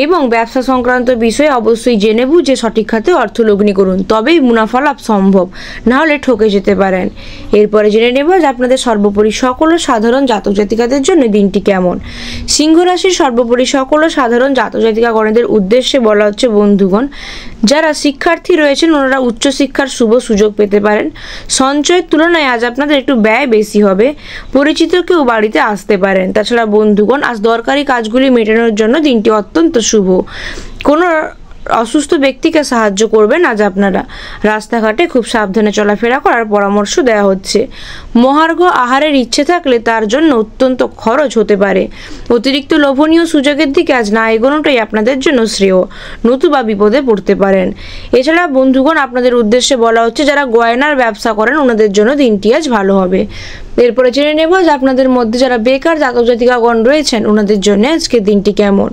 এবং ব্যবসা সংক্রান্ত বিষয়ে অবশ্যই জেনে বুঝে সঠিক খাতে অর্থলগ্নি করুন, তবেই মুনাফা লাভ সম্ভব, না হলে ঠকে যেতে পারেন। এরপরে জেনে নেব যে আপনাদের সর্বোপরি সকল সাধারণ জাতক জাতিকাদের জন্য দিনটি কেমন। সিংহ রাশির সর্বোপরি সকল সাধারণ জাতক জাতিকা গণেদের উদ্দেশ্যে বলা হচ্ছে বন্ধুগণ, যারা শিক্ষার্থী রয়েছেন ওনারা উচ্চশিক্ষার শুভ সুযোগ পেতে পারেন। সঞ্চয়ের তুলনায় আজ আপনাদের একটু ব্যয় বেশি হবে, পরিচিত কেউ বাড়িতে আসতে পারেন। তাছাড়া বন্ধুগণ, আজ দরকারি কাজগুলি মেটানোর জন্য দিনটি অত্যন্ত শুভ। কোনো অসুস্থ ব্যক্তিকে সাহায্য করবেন আজ আপনারা। রাস্তাঘাটে খুব সাবধানে চলাফেরা করার পরামর্শ দেওয়া হচ্ছে। মহার্ঘ আহারের ইচ্ছে থাকলে তার জন্য অত্যন্ত খরচ হতে পারে। অতিরিক্ত লোভনীয় সুযোগের দিকে আজ না এগোনোটাই আপনাদের জন্য শ্রেয়, নতুবা বিপদে পড়তে পারেন। এছাড়া বন্ধুগণ, আপনাদের উদ্দেশ্যে বলা হচ্ছে যারা গয়নার ব্যবসা করেন ওনাদের জন্য দিনটি আজ ভালো হবে। এরপরে জেনে নেব যে আপনাদের মধ্যে যারা বেকার জাতক জাতিকাগণ রয়েছেন ওনাদের জন্য আজকের দিনটি কেমন।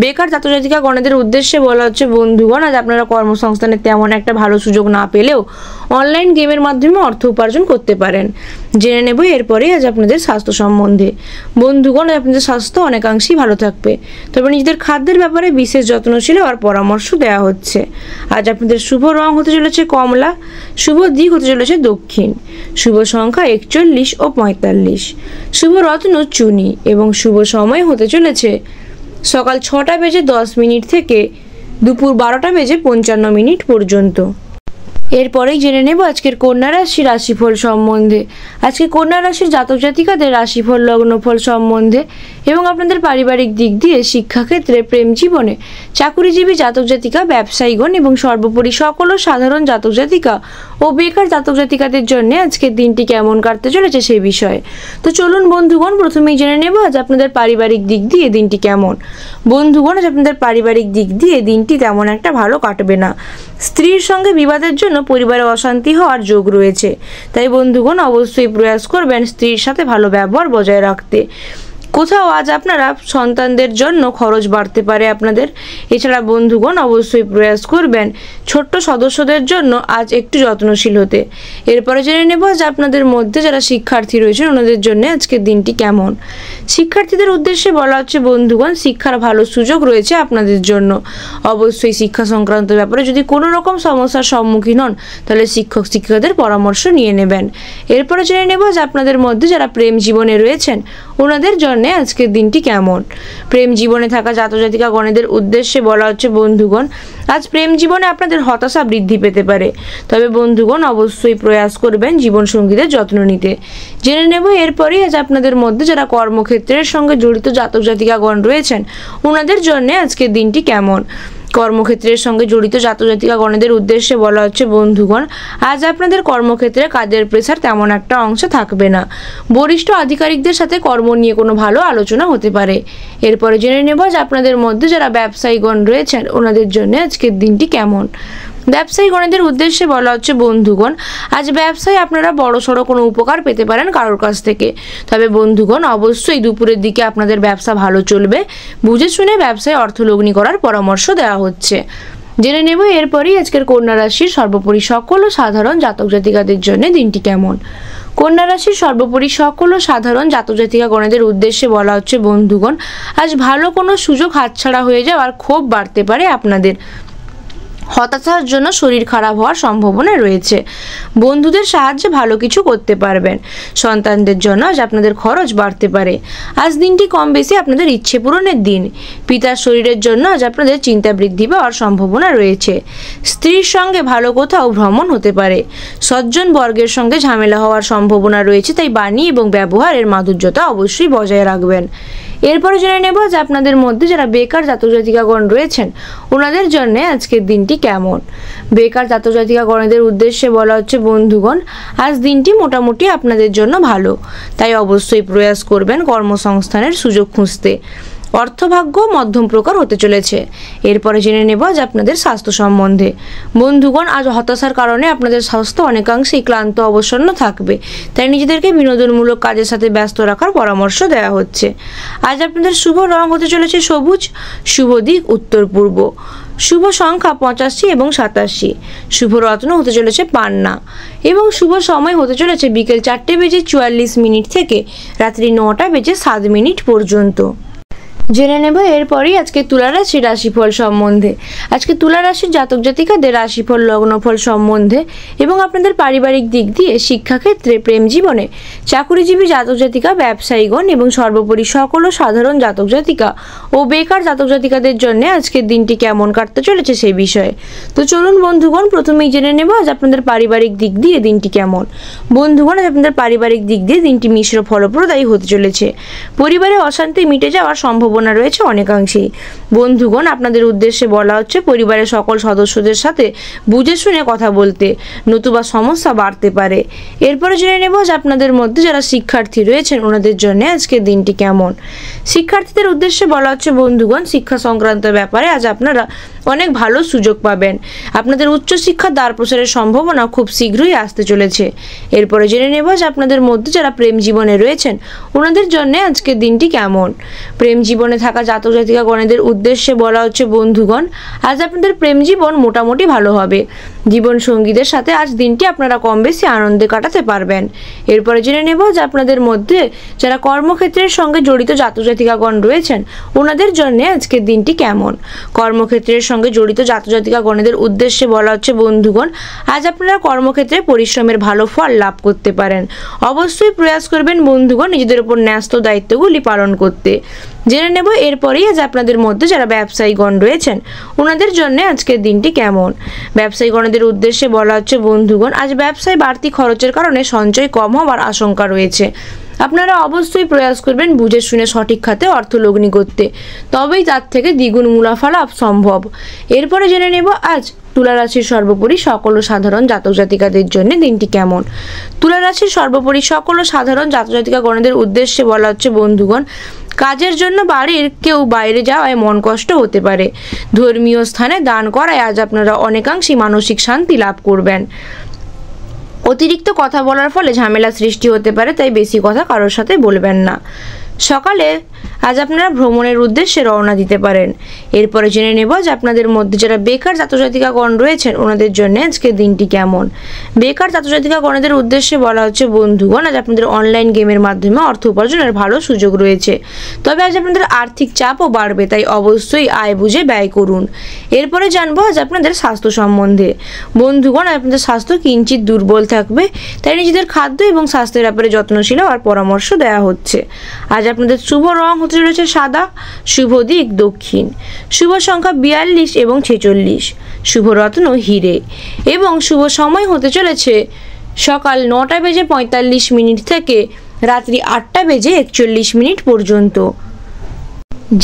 বেকার জাতক জাতিকাগণের উদ্দেশ্যে বলা হচ্ছে বন্ধুগণ, আজ আপনারা কর্মসংস্থানে তেমন একটা ভালো সুযোগ না পেলেও অনলাইন গেমের মাধ্যমে অর্থ উপার্জন করতে পারেন। জেনে নেব এরপরে আজ আপনাদের স্বাস্থ্য সম্বন্ধে। বন্ধুগণ, আপনাদের স্বাস্থ্য অনেকাংশেই ভালো থাকবে, তবে নিজেদের খাদ্যের ব্যাপারে বিশেষ যত্নশীল হওয়ার পরামর্শ দেওয়া হচ্ছে। আজ আপনাদের শুভ রং হতে চলেছে কমলা, শুভ দিক হতে চলেছে দক্ষিণ, শুভ সংখ্যা 41 ও 45, শুভ রত্ন চুনি এবং শুভ সময় হতে চলেছে সকাল 6:10 থেকে দুপুর 12:55 পর্যন্ত। এরপরেই জেনে নেব আজকের কন্যা রাশি রাশিফল সম্বন্ধে। আজকে কন্যা রাশির জাতক জাতিকাদের রাশিফল লগ্নফল সম্বন্ধে এবং আপনাদের পারিবারিক দিক দিয়ে, শিক্ষাক্ষেত্রে, প্রেম জীবনে, চাকুরিজীবী জাতক জাতিকা, ব্যবসায়ীগণ এবং সর্বোপরি সকল সাধারণ জাতক জাতিকা ও বেকার জাতক জাতিকাদের জন্য আজকের দিনটি কেমন কাটতে চলেছে সেই বিষয়ে। তো চলুন বন্ধুগণ, প্রথমেই জেনে নেব আজ আপনাদের পারিবারিক দিক দিয়ে দিনটি কেমন। বন্ধুগণ, আজ আপনাদের পারিবারিক দিক দিয়ে দিনটি তেমন একটা ভালো কাটবে না। স্ত্রীর সঙ্গে বিবাদের জন্য পরিবারে অশান্তি হওয়ার যোগ রয়েছে, তাই বন্ধুগণ অবশ্যই প্রয়াস করবেন স্ত্রীর সাথে ভালো ব্যবহার বজায় রাখতে। কোথাও আজ আপনারা সন্তানদের জন্য খরচ বাড়তে পারে আপনাদের। এছাড়া বন্ধুগণ অবশ্যই প্রয়াস করবেন ছোট্ট সদস্যদের জন্য আজ একটু যত্নশীল হতে। এরপরে জেনে নেব যে আপনাদের মধ্যে যারা শিক্ষার্থী রয়েছেন ওনাদের জন্য আজকের দিনটি কেমন। শিক্ষার্থীদের উদ্দেশ্যে বলা হচ্ছে বন্ধুগণ শিক্ষার ভালো সুযোগ রয়েছে আপনাদের জন্য। অবশ্যই শিক্ষা সংক্রান্ত ব্যাপারে যদি কোনো রকম সমস্যার সম্মুখীন হন তাহলে শিক্ষক শিক্ষিকাদের পরামর্শ নিয়ে নেবেন। এরপরে জেনে নেব যে আপনাদের মধ্যে যারা প্রেম জীবনে রয়েছেন ওনাদের জন্য আজকের দিনটি কেমন। প্রেম জীবনে থাকা জাতজাতিকা গণেদের উদ্দেশ্যে বলা হচ্ছে বন্ধুগণ আজ প্রেম জীবনে আপনাদের হতাশা বৃদ্ধি পেতে পারে, তবে বন্ধুগণ অবশ্যই প্রয়াস করবেন জীবন সঙ্গীদের যত্ন নিতে। জেনে নেব এরপরই আজ আপনাদের মধ্যে যারা কর্মক্ষেত্রের সঙ্গে জড়িত জাতক জাতিকাগণ রয়েছেন ওনাদের জন্য আজকের দিনটি কেমন। কর্মক্ষেত্রের সঙ্গে জড়িত জাতক জাতিকাগণেদের উদ্দেশ্যে বলা হচ্ছে বন্ধুগণ আজ আপনাদের কর্মক্ষেত্রে কাজের প্রেসার তেমন একটা অংশ থাকবে না। বরিষ্ঠ আধিকারিকদের সাথে কর্ম নিয়ে কোনো ভালো আলোচনা হতে পারে। এরপরে জেনে নেব যে আপনাদের মধ্যে যারা ব্যবসায়ীগণ রয়েছেন ওনাদের জন্য আজকের দিনটি কেমন। ব্যবসায়ী গণেদের উদ্দেশ্যে বলা হচ্ছে বন্ধুগণ আজ ব্যবসায় আপনারা বড়সড় কোনো উপকার পেতে পারেন কারোর কাছ থেকে, তবে বন্ধুগণ অবশ্যই দুপুরের দিকে আপনাদের ব্যবসা ভালো চলবে। বুঝে শুনে ব্যবসায় অর্থলগ্নি করার পরামর্শ দেওয়া হচ্ছে। জেনে নেব এরপরই আজকের কন্যা রাশির সর্বোপরি সকল ও সাধারণ জাতক জাতিকাদের জন্য দিনটি কেমন। কন্যা রাশির সর্বোপরি সকল ও সাধারণ জাতক জাতিকা গণেদের উদ্দেশ্যে বলা হচ্ছে বন্ধুগণ আজ ভালো কোনো সুযোগ হাতছাড়া হয়ে যাওয়ার ক্ষোভ বাড়তে পারে আপনাদের। হতাশার জন্য শরীর খারাপ হওয়ার সম্ভাবনা রয়েছে। বন্ধুদের সাহায্যে ভালো কিছু করতে পারবেন। সন্তানদের জন্য আজ আপনাদের খরচ বাড়তে পারে। আজ দিনটি কম বেশি আপনাদের ইচ্ছে পূরণের দিন। পিতার শরীরের জন্য আজ আপনাদের চিন্তা বৃদ্ধি পাওয়ার সম্ভাবনা রয়েছে। স্ত্রীর সঙ্গে ভালো কোথাও ভ্রমণ হতে পারে। সজ্জন বর্গের সঙ্গে ঝামেলা হওয়ার সম্ভাবনা রয়েছে, তাই বাণী এবং ব্যবহারের মাধুর্যতা অবশ্যই বজায় রাখবেন। এরপরে জেনে নেব যে আপনাদের মধ্যে যারা বেকার জাতক জাতিকাগণ রয়েছেন ওনাদের জন্য আজকের দিনটি কেমন। বেকার জাতক জাতিকাগণেদের উদ্দেশ্যে বলা হচ্ছে বন্ধুগণ আজ দিনটি মোটামুটি আপনাদের জন্য ভালো, তাই অবশ্যই প্রয়াস করবেন কর্মসংস্থানের সুযোগ খুঁজতে। অর্থভাগ্য মধ্যম প্রকার হতে চলেছে। এরপরে জেনে নেব আজ আপনাদের স্বাস্থ্য সম্বন্ধে। বন্ধুগণ আজ হতাশার কারণে আপনাদের স্বাস্থ্য অনেকাংশেই ক্লান্ত অবসন্ন থাকবে, তাই নিজেদেরকে বিনোদনমূলক কাজের সাথে ব্যস্ত রাখার পরামর্শ দেওয়া হচ্ছে। আজ আপনাদের শুভ রং হতে চলেছে সবুজ, শুভ দিক উত্তর পূর্ব, শুভ সংখ্যা 85 এবং 87, শুভ রত্ন হতে চলেছে পান্না এবং শুভ সময় হতে চলেছে বিকেল 4:44 থেকে রাত্রি 9:07 পর্যন্ত। জেনে নেব এরপরই আজকে তুলা রাশির রাশিফল সম্বন্ধে। আজকে তুলা রাশির জাতক জাতিকাদের রাশিফল লগ্নফল সম্বন্ধে এবং আপনাদের পারিবারিক দিক দিয়ে, শিক্ষাক্ষেত্রে, প্রেম জীবনে, চাকুরিজীবী জাতক জাতিকা, ব্যবসায়ীগণ এবং সর্বোপরি সকল সাধারণ জাতক জাতিকা ও বেকার জাতক জাতিকাদের জন্য আজকের দিনটি কেমন কাটতে চলেছে সেই বিষয়ে। তো চলুন বন্ধুগণ প্রথমেই জেনে নেব আজ আপনাদের পারিবারিক দিক দিয়ে দিনটি কেমন। বন্ধুগণ আজ আপনাদের পারিবারিক দিক দিয়ে দিনটি মিশ্র ফলপ্রদায়ী হতে চলেছে। পরিবারে অশান্তি মিটে যাওয়ার সম্ভাবনা রয়েছে অনেকাংশেই। বন্ধুগণ আপনাদের উদ্দেশ্যে বলা হচ্ছে পরিবারের সকল সদস্যদের সাথে বুঝে শুনে কথা বলতে, নতুবা সমস্যা বাড়তে পারে। এরপরে জেনে নেব যে আপনাদের মধ্যে যারা শিক্ষার্থী রয়েছেন ওনাদের জন্য আজকের দিনটি কেমন। শিক্ষার্থীদের উদ্দেশ্যে বলা হচ্ছে বন্ধুগণ শিক্ষা সংক্রান্ত ব্যাপারে আজ আপনারা অনেক ভালো সুযোগ পাবেন। আপনাদের উচ্চশিক্ষার দ্বার প্রসারের সম্ভাবনা খুব শীঘ্রই আসতে চলেছে। এরপরে জেনে নেব যে আপনাদের মধ্যে যারা প্রেম জীবনে রয়েছেন ওনাদের জন্য আজকের দিনটি কেমন। প্রেম জীবনে থাকা জাতক জাতিকা গণেদের উদ্দেশ্যে বলা হচ্ছে বন্ধুগণ আজ আপনাদের প্রেম জীবন মোটামুটি ভালো হবে। জীবন সঙ্গীদের সাথে আজ দিনটি আপনারা কম বেশি আনন্দে কাটাতে পারবেন। এরপরে জেনে নেব যে আপনাদের মধ্যে যারা কর্মক্ষেত্রের সঙ্গে জড়িত জাতক জাতিকাগণ রয়েছেন ওনাদের জন্য আজকের দিনটি কেমন। কর্মক্ষেত্রের সঙ্গে জড়িত জাতক জাতিকা গণেদের উদ্দেশ্যে বলা হচ্ছে বন্ধুগণ আজ আপনারা কর্মক্ষেত্রে পরিশ্রমের ভালো ফল লাভ করতে পারেন। অবশ্যই প্রয়াস করবেন বন্ধুগণ নিজেদের উপর ন্যস্ত দায়িত্বগুলি পালন করতে। জেনে নেব এরপরেই আজ আপনাদের মধ্যে যারা ব্যবসায়ীগণ রয়েছেন ওনাদের জন্য আজকের দিনটি কেমন। ব্যবসায়ীগণদের উদ্দেশ্যে বলা হচ্ছে বন্ধুগণ আজ ব্যবসায় বাড়তি খরচের কারণে সঞ্চয় কম হওয়ার আশঙ্কা রয়েছে। আপনারা অবশ্যই প্রয়াস করবেন বুঝে শুনে সঠিক খাতে অর্থ লগ্নি করতে, তবেই তার থেকে দ্বিগুণ মুনাফা লাভ সম্ভব। এরপরে জেনে নেব আজ তুলা রাশির সর্বোপরি সকল সাধারণ জাতক জাতিকাদের জন্য দিনটি কেমন। তুলা রাশির সর্বোপরি সকল সাধারণ জাতক জাতিকা গণদের উদ্দেশ্যে বলা হচ্ছে বন্ধুগণ কাজের জন্য বাড়ির কেউ বাইরে যাওয়ায় মন কষ্ট হতে পারে। ধর্মীয় স্থানে দান করায় আজ আপনারা অনেকাংশেই মানসিক শান্তি লাভ করবেন। অতিরিক্ত কথা বলার ফলে ঝামেলা সৃষ্টি হতে পারে, তাই বেশি কথা কারোর সাথে বলবেন না। সকালে আজ আপনারা ভ্রমণের উদ্দেশ্যে রওনা দিতে পারেন। এরপরে জেনে নেব যে আপনাদের মধ্যে যারা বেকার জাতজাতিকাগণ রয়েছেন ওনাদের জন্য আজকে দিনটি কেমন। বেকার জাতজাতিকাগণদের উদ্দেশ্যে বলা হচ্ছে বন্ধুগণ, আজ আপনাদের অনলাইন গেমের মাধ্যমে অর্থ উপার্জনের ভালো সুযোগ রয়েছে। তবে আজ আপনাদের আর্থিক চাপও বাড়বে, তাই অবশ্যই আয় বুঝে ব্যয় করুন। এরপরে জানবো আজ আপনাদের স্বাস্থ্য সম্বন্ধে। বন্ধুগণ, আপনাদের স্বাস্থ্য কিঞ্চিত দুর্বল থাকবে, তাই নিজেদের খাদ্য এবং স্বাস্থ্যের ব্যাপারে যত্নশীল হওয়ার পরামর্শ দেওয়া হচ্ছে। আজ আপনাদের শুভ রং হতে চলেছে সাদা, শুভ দিক দক্ষিণ, শুভ সংখ্যা 42 এবং 46, শুভ রত্ন হিরে এবং শুভ সময় হতে চলেছে সকাল 9:45 থেকে রাত্রি 8:41 পর্যন্ত।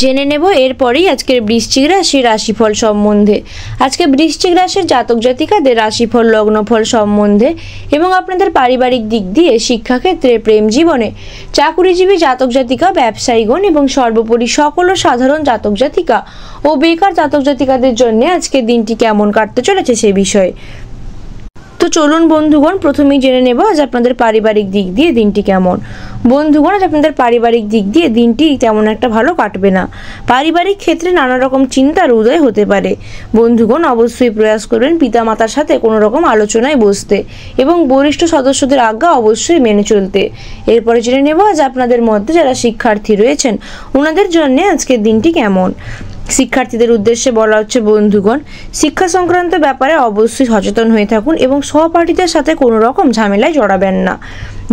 জেনে নেব এরপরেই আজকের বৃশ্চিক রাশির রাশিফল সম্বন্ধে। আজকে বৃশ্চিক রাশির জাতক জাতিকাদের রাশিফল লগ্নফল সম্বন্ধে এবং আপনাদের পারিবারিক দিক দিয়ে, শিক্ষাক্ষেত্রে, প্রেম জীবনে, চাকুরিজীবী জাতক জাতিকা, ব্যবসায়ীগণ এবং সর্বোপরি সকল সাধারণ জাতক জাতিকা ও বেকার জাতক জাতিকাদের জন্য আজকে দিনটি কেমন কাটতে চলেছে সে বিষয়ে। তো চলুন বন্ধুগণ, প্রথমেই জেনে নেব আজ আপনাদের পারিবারিক দিক দিয়ে দিনটি কেমন। বন্ধুগণ, আজ আপনাদের পারিবারিক দিক দিয়ে দিনটি তেমন একটা ভালো কাটবে না। পারিবারিক ক্ষেত্রে নানা রকম চিন্তার উদয় হতে পারে। বন্ধুগণ, অবশ্যই প্রয়াস করবেন পিতামাতার সাথে কোনো রকম আলোচনায় বসতে এবং বরিষ্ঠ সদস্যদের আজ্ঞা অবশ্যই মেনে চলতে। এরপরে জেনে নেব আজ আপনাদের মধ্যে যারা শিক্ষার্থী রয়েছেন ওনাদের জন্য আজকের দিনটি কেমন। শিক্ষার্থীদের উদ্দেশ্যে বলা হচ্ছে বন্ধুগণ, শিক্ষা সংক্রান্ত ব্যাপারে অবশ্যই সচেতন হয়ে থাকুন এবং সহপাঠীদের সাথে কোনো রকম ঝামেলায় জড়াবেন না।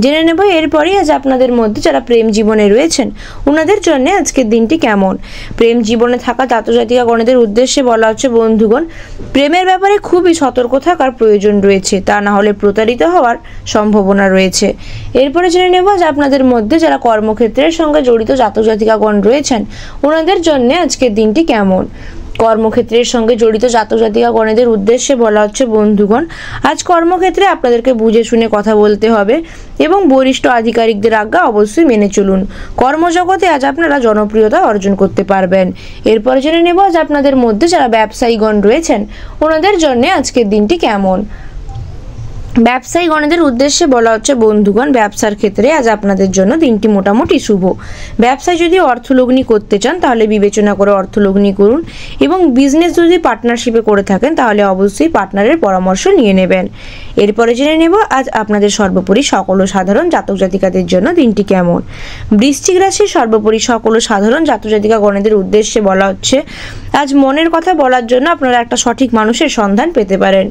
জেনে নেব এরপরেই আজ আপনাদের মধ্যে যারা প্রেম জীবনে রয়েছেন ওনাদের জন্য আজকের দিনটি কেমন। প্রেম জীবনে থাকা জাতজাতিকাগণদের উদ্দেশ্যে বলা হচ্ছে বন্ধুগণ, প্রেমের ব্যাপারে খুবই সতর্ক থাকার প্রয়োজন রয়েছে, তা না হলে প্রতারিত হওয়ার সম্ভাবনা রয়েছে। এরপরে জেনে নেব আজ আপনাদের মধ্যে যারা কর্মক্ষেত্রের সঙ্গে জড়িত জাতক জাতিকাগণ রয়েছেন ওনাদের জন্য আজকের দিনটি কেমন। কর্মক্ষেত্রের সঙ্গে জড়িত জাতক জাতিকাগণদের উদ্দেশ্যে বলা হচ্ছে বন্ধুগণ, আজ কর্মক্ষেত্রে আপনাদেরকে বুঝে শুনে কথা বলতে হবে এবং বরিষ্ঠ আধিকারিকদের আজ্ঞা অবশ্যই মেনে চলুন। কর্মজগতে আজ আপনারা জনপ্রিয়তা অর্জন করতে পারবেন। এরপরে জেনে নেব আজ আপনাদের মধ্যে যারা ব্যবসায়ীগণ রয়েছেন ওনাদের জন্য আজকের দিনটি কেমন। ব্যবসায়ীগণদের উদ্দেশ্যে বলা হচ্ছে বন্ধুগণ, ব্যবসার ক্ষেত্রে আজ আপনাদের জন্য দিনটি মোটামুটি শুভ। ব্যবসায় যদি অর্থলগ্নি করতে চান তাহলে বিবেচনা করে অর্থলগ্নি করুন এবং বিজনেস যদি পার্টনারশিপে করে থাকেন তাহলে অবশ্যই পার্টনারের পরামর্শ নিয়ে নেবেন। এরপরে জেনে নেব আজ আপনাদের সর্বোপরি সকল সাধারণ জাতক জাতিকাদের জন্য দিনটি কেমন। বৃশ্চিক রাশির সর্বোপরি সকল সাধারণ জাতক জাতিকাগণদের উদ্দেশ্যে বলা হচ্ছে আজ মনের কথা বলার জন্য আপনারা একটা সঠিক মানুষের সন্ধান পেতে পারেন।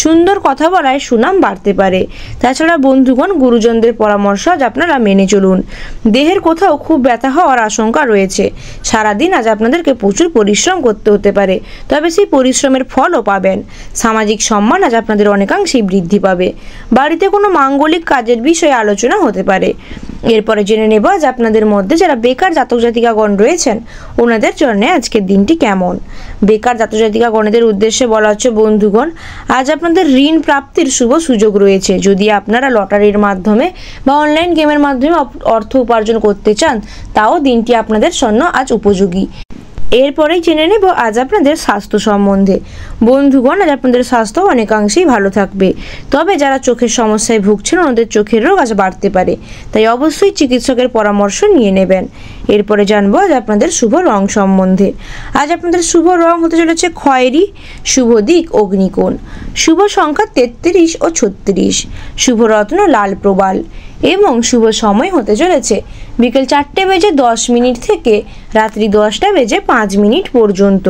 সুন্দর কথা বলায় সুনাম বাড়তে পারে। তাছাড়া বন্ধুগণ, গুরুজনদের পরামর্শ আজ আপনারা মেনে চলুন। দেহের কোথাও খুব ব্যথা হওয়ার আশঙ্কা রয়েছে। সারাদিন আজ আপনাদেরকে প্রচুর পরিশ্রম করতে হতে পারে, তবে সেই পরিশ্রমের ফলও পাবেন। সামাজিক সম্মান আজ আপনাদের অনেকাংশেই বৃদ্ধি পাবে। বাড়িতে কোনো মাঙ্গলিক কাজের বিষয়ে আলোচনা হতে পারে। এরপরে জেনে নেব আজ আপনাদের মধ্যে যারা বেকার জাতক জাতিকাগণ রয়েছেন ওনাদের জন্য আজকের দিনটি কেমন। বেকার জাতক জাতিকাগণদের উদ্দেশ্যে বলা হচ্ছে বন্ধুগণ, আজ আপনাদের ঋণ প্রাপ্তির শুভ সুযোগ রয়েছে। যদি আপনারা লটারির মাধ্যমে বা অনলাইন গেমের মাধ্যমে অর্থ উপার্জন করতে চান তাও দিনটি আপনাদের জন্য আজ উপযোগী। এরপরেই জেনে নেব আজ আপনাদের স্বাস্থ্য সম্বন্ধে। বন্ধুগণ, আজ আপনাদের স্বাস্থ্য অনেকাংশেই ভালো থাকবে, তবে যারা চোখের সমস্যায় ভুগছেন ওনাদের চোখের রোগ আজ বাড়তে পারে, তাই অবশ্যই চিকিৎসকের পরামর্শ নিয়ে নেবেন। এরপরে জানবো আজ আপনাদের শুভ রং সম্বন্ধে। আজ আপনাদের শুভ রং হতে চলেছে খয়েরি, শুভ দিক অগ্নিকোণ, শুভ সংখ্যা 33 ও 36, শুভ রত্ন লাল প্রবাল এবং শুভ সময় হতে চলেছে বিকেল 4:10 থেকে রাত্রি 10:05 পর্যন্ত।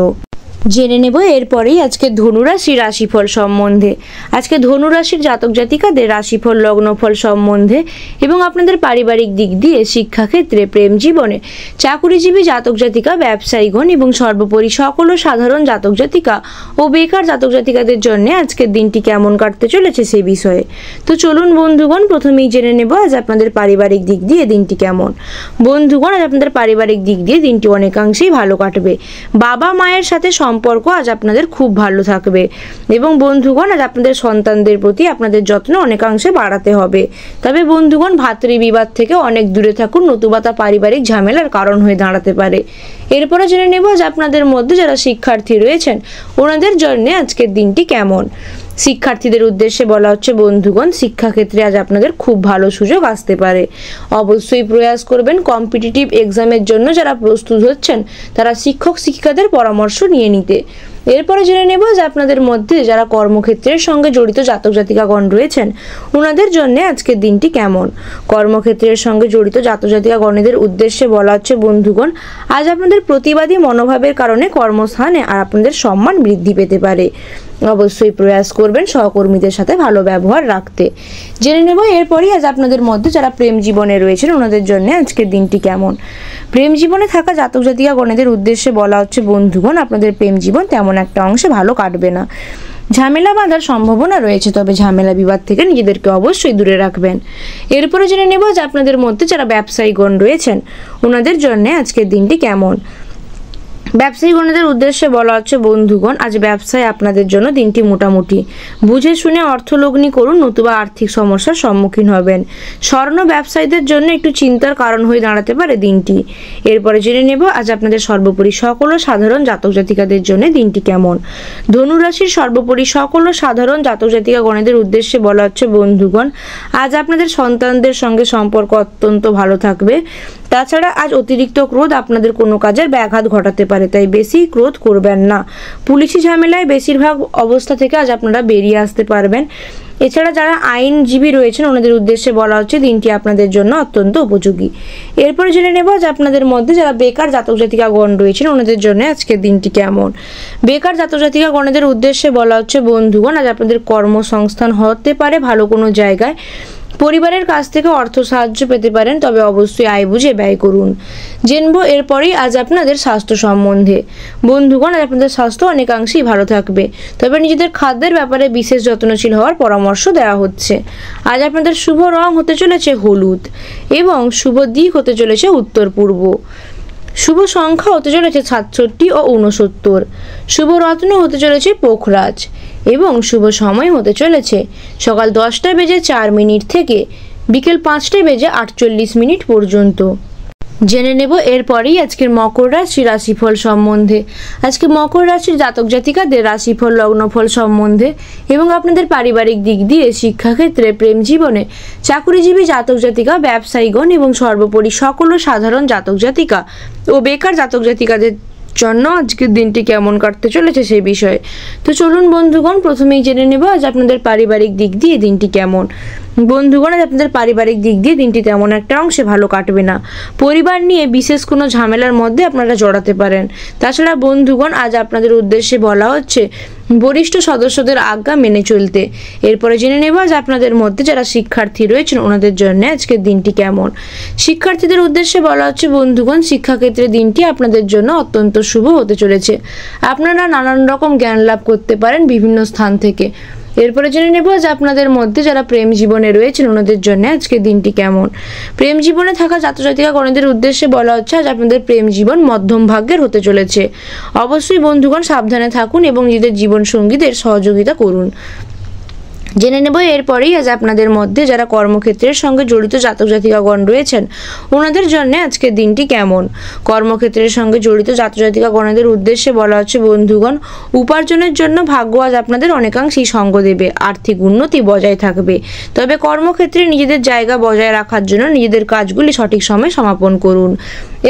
জেনে নেব এরপরেই আজকে ধনুরাশির রাশিফল সম্বন্ধে। আজকে ধনুরাশির জাতক জাতিকাদের রাশিফল লগ্নফল সম্বন্ধে এবং আপনাদের পারিবারিক দিক দিয়ে, শিক্ষাক্ষেত্রে, প্রেম জীবনে, চাকুরিজীবী জাতক জাতিকা, ব্যবসায়ীগণ এবং সর্বোপরি সকল সাধারণ জাতক জাতিকা ও বেকার জাতক জাতিকাদের জন্য আজকের দিনটি কেমন কাটতে চলেছে সে বিষয়ে। তো চলুন বন্ধুগণ, প্রথমেই জেনে নেব আজ আপনাদের পারিবারিক দিক দিয়ে দিনটি কেমন। বন্ধুগণ, আজ আপনাদের পারিবারিক দিক দিয়ে দিনটি অনেকাংশেই ভালো কাটবে। বাবা মায়ের সাথে সম্পর্ক আজ আপনাদের খুব ভালো থাকবে এবং বন্ধুগণ, আজ আপনাদের সন্তানদের প্রতি আপনাদের যত্ন অনেকাংশে বাড়াতে হবে। তবে বন্ধুগণ, ভাতৃবিবাদ থেকে অনেক দূরে থাকুন, নতুবা তা পারিবারিক ঝামেলার কারণ হয়ে দাঁড়াতে পারে। এরপরে জেনে নেব আজ আপনাদের মধ্যে যারা শিক্ষার্থী রয়েছেন ওনাদের জন্য আজকের দিনটি কেমন। শিক্ষার্থীদের উদ্দেশ্যে বলা হচ্ছে বন্ধুগণ, শিক্ষাক্ষেত্রে আজ আপনাদের খুব ভালো সুযোগ আসতে পারে। অবশ্যই প্রয়াস করবেন কম্পিটিটিভ এক্সামের জন্য যারা প্রস্তুত হচ্ছেন তারা শিক্ষক শিক্ষিকাদের পরামর্শ নিয়ে নিতে। এরপরে জেনে নেব যে আপনাদের মধ্যে যারা কর্মক্ষেত্রের সঙ্গে জড়িত জাতক জাতিকাগণ রয়েছেন ওনাদের জন্য আজকের দিনটি কেমন। কর্মক্ষেত্রের সঙ্গে জড়িত জাতক জাতিকাগণের উদ্দেশ্যে বলা হচ্ছে বন্ধুগণ, আজ আপনাদের প্রতিবাদী মনোভাবের কারণে কর্মস্থানে আর আপনাদের সম্মান বৃদ্ধি পেতে পারে। অবশ্যই প্রয়াস করবেন সহকর্মীদের সাথে ভালো ব্যবহার রাখতে। জেনে নেব এরপরই আজ আপনাদের মধ্যে যারা প্রেম জীবনে রয়েছেন ওনাদের জন্য আজকের দিনটি কেমন। প্রেম জীবনে থাকা জাতক জাতিকাগণের উদ্দেশ্যে বলা হচ্ছে বন্ধুগণ, আপনাদের প্রেম জীবন তেমন একটা অংশে ভালো কাটবে না। ঝামেলা বাঁধার সম্ভাবনা রয়েছে, তবে ঝামেলা বিবাদ থেকে নিজেদেরকে অবশ্যই দূরে রাখবেন। এরপরে জেনে নেব যে আপনাদের মধ্যে যারা ব্যবসায়ীগণ রয়েছেন ওনাদের জন্য আজকের দিনটি কেমন। ব্যবসায়ীগণদের উদ্দেশ্যে বলা হচ্ছে বন্ধুগণ, আজ ব্যবসায় আপনাদের জন্য দিনটি মোটামুটি। বুঝে শুনে অর্থলগ্নি করুন, নতুবা আর্থিক সমস্যার সম্মুখীন হবেন। স্বর্ণ ব্যবসায়ীদের জন্য একটু চিন্তার কারণ হয়ে দাঁড়াতে পারে দিনটি। এরপরে জেনে নেব আজ আপনাদের সর্বোপরি সকল সাধারণ জাতক জাতিকাদের জন্য দিনটি কেমন। ধনুরাশির সর্বোপরি সকল সাধারণ জাতক জাতিকাগণের উদ্দেশ্যে বলা হচ্ছে বন্ধুগণ, আজ আপনাদের সন্তানদের সঙ্গে সম্পর্ক অত্যন্ত ভালো থাকবে। তাছাড়া আজ অতিরিক্ত ক্রোধ আপনাদের কোনো কাজের ব্যাঘাত ঘটাতে পারে, তাই বেশি ক্রোধ করবেন না। পুলিশি ঝামেলায় বেশিরভাগ অবস্থা থেকে আজ আপনারা বেরিয়ে আসতে পারবেন। এছাড়া যারা আইনজীবী রয়েছেন ওনাদের উদ্দেশ্যে বলা হচ্ছে দিনটি আপনাদের জন্য অত্যন্ত উপযোগী। এরপরে জেনে নেব যে আপনাদের মধ্যে যারা বেকার জাতক জাতিকাগণ রয়েছেন ওনাদের জন্য আজকের দিনটি কেমন। বেকার জাতক জাতিকাগণের উদ্দেশ্যে বলা হচ্ছে বন্ধুগণ, আজ আপনাদের কর্মসংস্থান হতে পারে ভালো কোনো জায়গায়। পরিবারের কাছ থেকে অর্থ সাহায্য পেতে পারেন, তবে অবশ্যই আয় বুঝে ব্যয় করুন। জেনবো এরপরেই আজ আপনাদের স্বাস্থ্য সম্বন্ধে। বন্ধুগণ, আজ আপনাদের স্বাস্থ্য অনেকাংশেই ভালো থাকবে, তবে নিজেদের খাদ্যের ব্যাপারে বিশেষ যত্নশীল হওয়ার পরামর্শ দেওয়া হচ্ছে। আজ আপনাদের শুভ রং হতে চলেছে হলুদ এবং শুভ দিক হতে চলেছে উত্তর পূর্ব। শুভ সংখ্যা হতে চলেছে 67 ও 69। শুভ রত্ন হতে চলেছে পোখরাজ এবং শুভ সময় হতে চলেছে সকাল 10:04 থেকে বিকেল 5:48 পর্যন্ত। জেনে নেব এরপরেই আজকের মকর রাশি রাশিফল সম্বন্ধে। আজকে মকর রাশির জাতক জাতিকাদের রাশিফল লগ্নফল সম্বন্ধে এবং আপনাদের পারিবারিক দিক দিয়ে, শিক্ষাক্ষেত্রে, প্রেম জীবনে, চাকুরিজীবী জাতক জাতিকা, ব্যবসায়ীগণ এবং সর্বোপরি সকল সাধারণ জাতক জাতিকা ও বেকার জাতক জাতিকাদের জন্য আজকের দিনটি কেমন কাটতে চলেছে সেই বিষয়ে। তো চলুন বন্ধুগণ, প্রথমেই জেনে নেব আজ আপনাদের পারিবারিক দিক দিয়ে দিনটি কেমন। বন্ধুগণ, আজ আপনাদের পারিবারিক দিক দিয়ে দিনটি তেমন একটা অংশে ভালো কাটবে না। পরিবার নিয়ে বিশেষ কোনো ঝামেলার মধ্যে আপনারা জড়াতে পারেন। তাছাড়া বন্ধুগণ, আজ আপনাদের উদ্দেশ্যে বলা হচ্ছে বরিষ্ঠ সদস্যদের আজ্ঞা মেনে চলতে। এরপরে জেনে নেব আজ আপনাদের মধ্যে যারা শিক্ষার্থী রয়েছেন ওনাদের জন্য আজকের দিনটি কেমন। শিক্ষার্থীদের উদ্দেশ্যে বলা হচ্ছে বন্ধুগণ, শিক্ষাক্ষেত্রে দিনটি আপনাদের জন্য অত্যন্ত শুভ হতে চলেছে। আপনারা নানান রকম জ্ঞান লাভ করতে পারেন বিভিন্ন স্থান থেকে। এরপরে জেনে নেব যে আপনাদের মধ্যে যারা প্রেম জীবনে রয়েছেন ওনাদের জন্য আজকে দিনটি কেমন। প্রেম জীবনে থাকা জাতক জাতিকাগণের উদ্দেশ্যে বলা হচ্ছে আজ আপনাদের প্রেম জীবন মধ্যম ভাগ্যের হতে চলেছে। অবশ্যই বন্ধুগণ সাবধানে থাকুন এবং নিজেদের জীবন সঙ্গীদের সহযোগিতা করুন। জেনে নেব এরপরেই আজ আপনাদের মধ্যে যারা কর্মক্ষেত্রের সঙ্গে জড়িত জাতক জাতিকাগণ রয়েছেন ওনাদের জন্য আজকের দিনটি কেমন। কর্মক্ষেত্রের সঙ্গে জড়িত জাতক জাতিকাগণের উদ্দেশ্যে বলা হচ্ছে বন্ধুগণ, উপার্জনের জন্য ভাগ্য আজ আপনাদের অনেকাংশেই সঙ্গ দেবে। আর্থিক উন্নতি বজায় থাকবে, তবে কর্মক্ষেত্রে নিজেদের জায়গা বজায় রাখার জন্য নিজেদের কাজগুলি সঠিক সময়ে সমাপন করুন।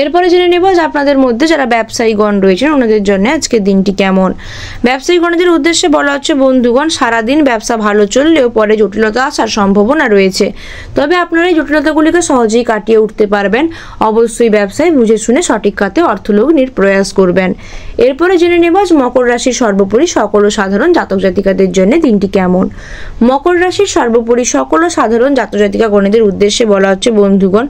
এরপরে জেনে নেব যে আপনাদের মধ্যে যারা ব্যবসায়ীগণ রয়েছেন ওনাদের জন্য আজকের দিনটি কেমন। ব্যবসায়ীগণদের উদ্দেশ্যে বলা হচ্ছে বন্ধুগণ, সারাদিন ব্যবসা ভালো চললেও পরে জটিলতা আসার সম্ভাবনা রয়েছে, তবে আপনারা এই জটিলতাগুলিকে সহজেই কাটিয়ে উঠতে পারবেন। অবশ্যই ব্যবসায় বুঝে শুনে সঠিক খাতে অর্থলগ্নির প্রয়াস করবেন। এরপরে জেনে নেব আজ মকর রাশির সর্বোপরি সকল সাধারণ জাতক জাতিকাদের জন্য দিনটি কেমন। মকর রাশির সর্বোপরি সকল সাধারণ জাতক জাতিকাগণের উদ্দেশ্যে বলা হচ্ছে বন্ধুগণ,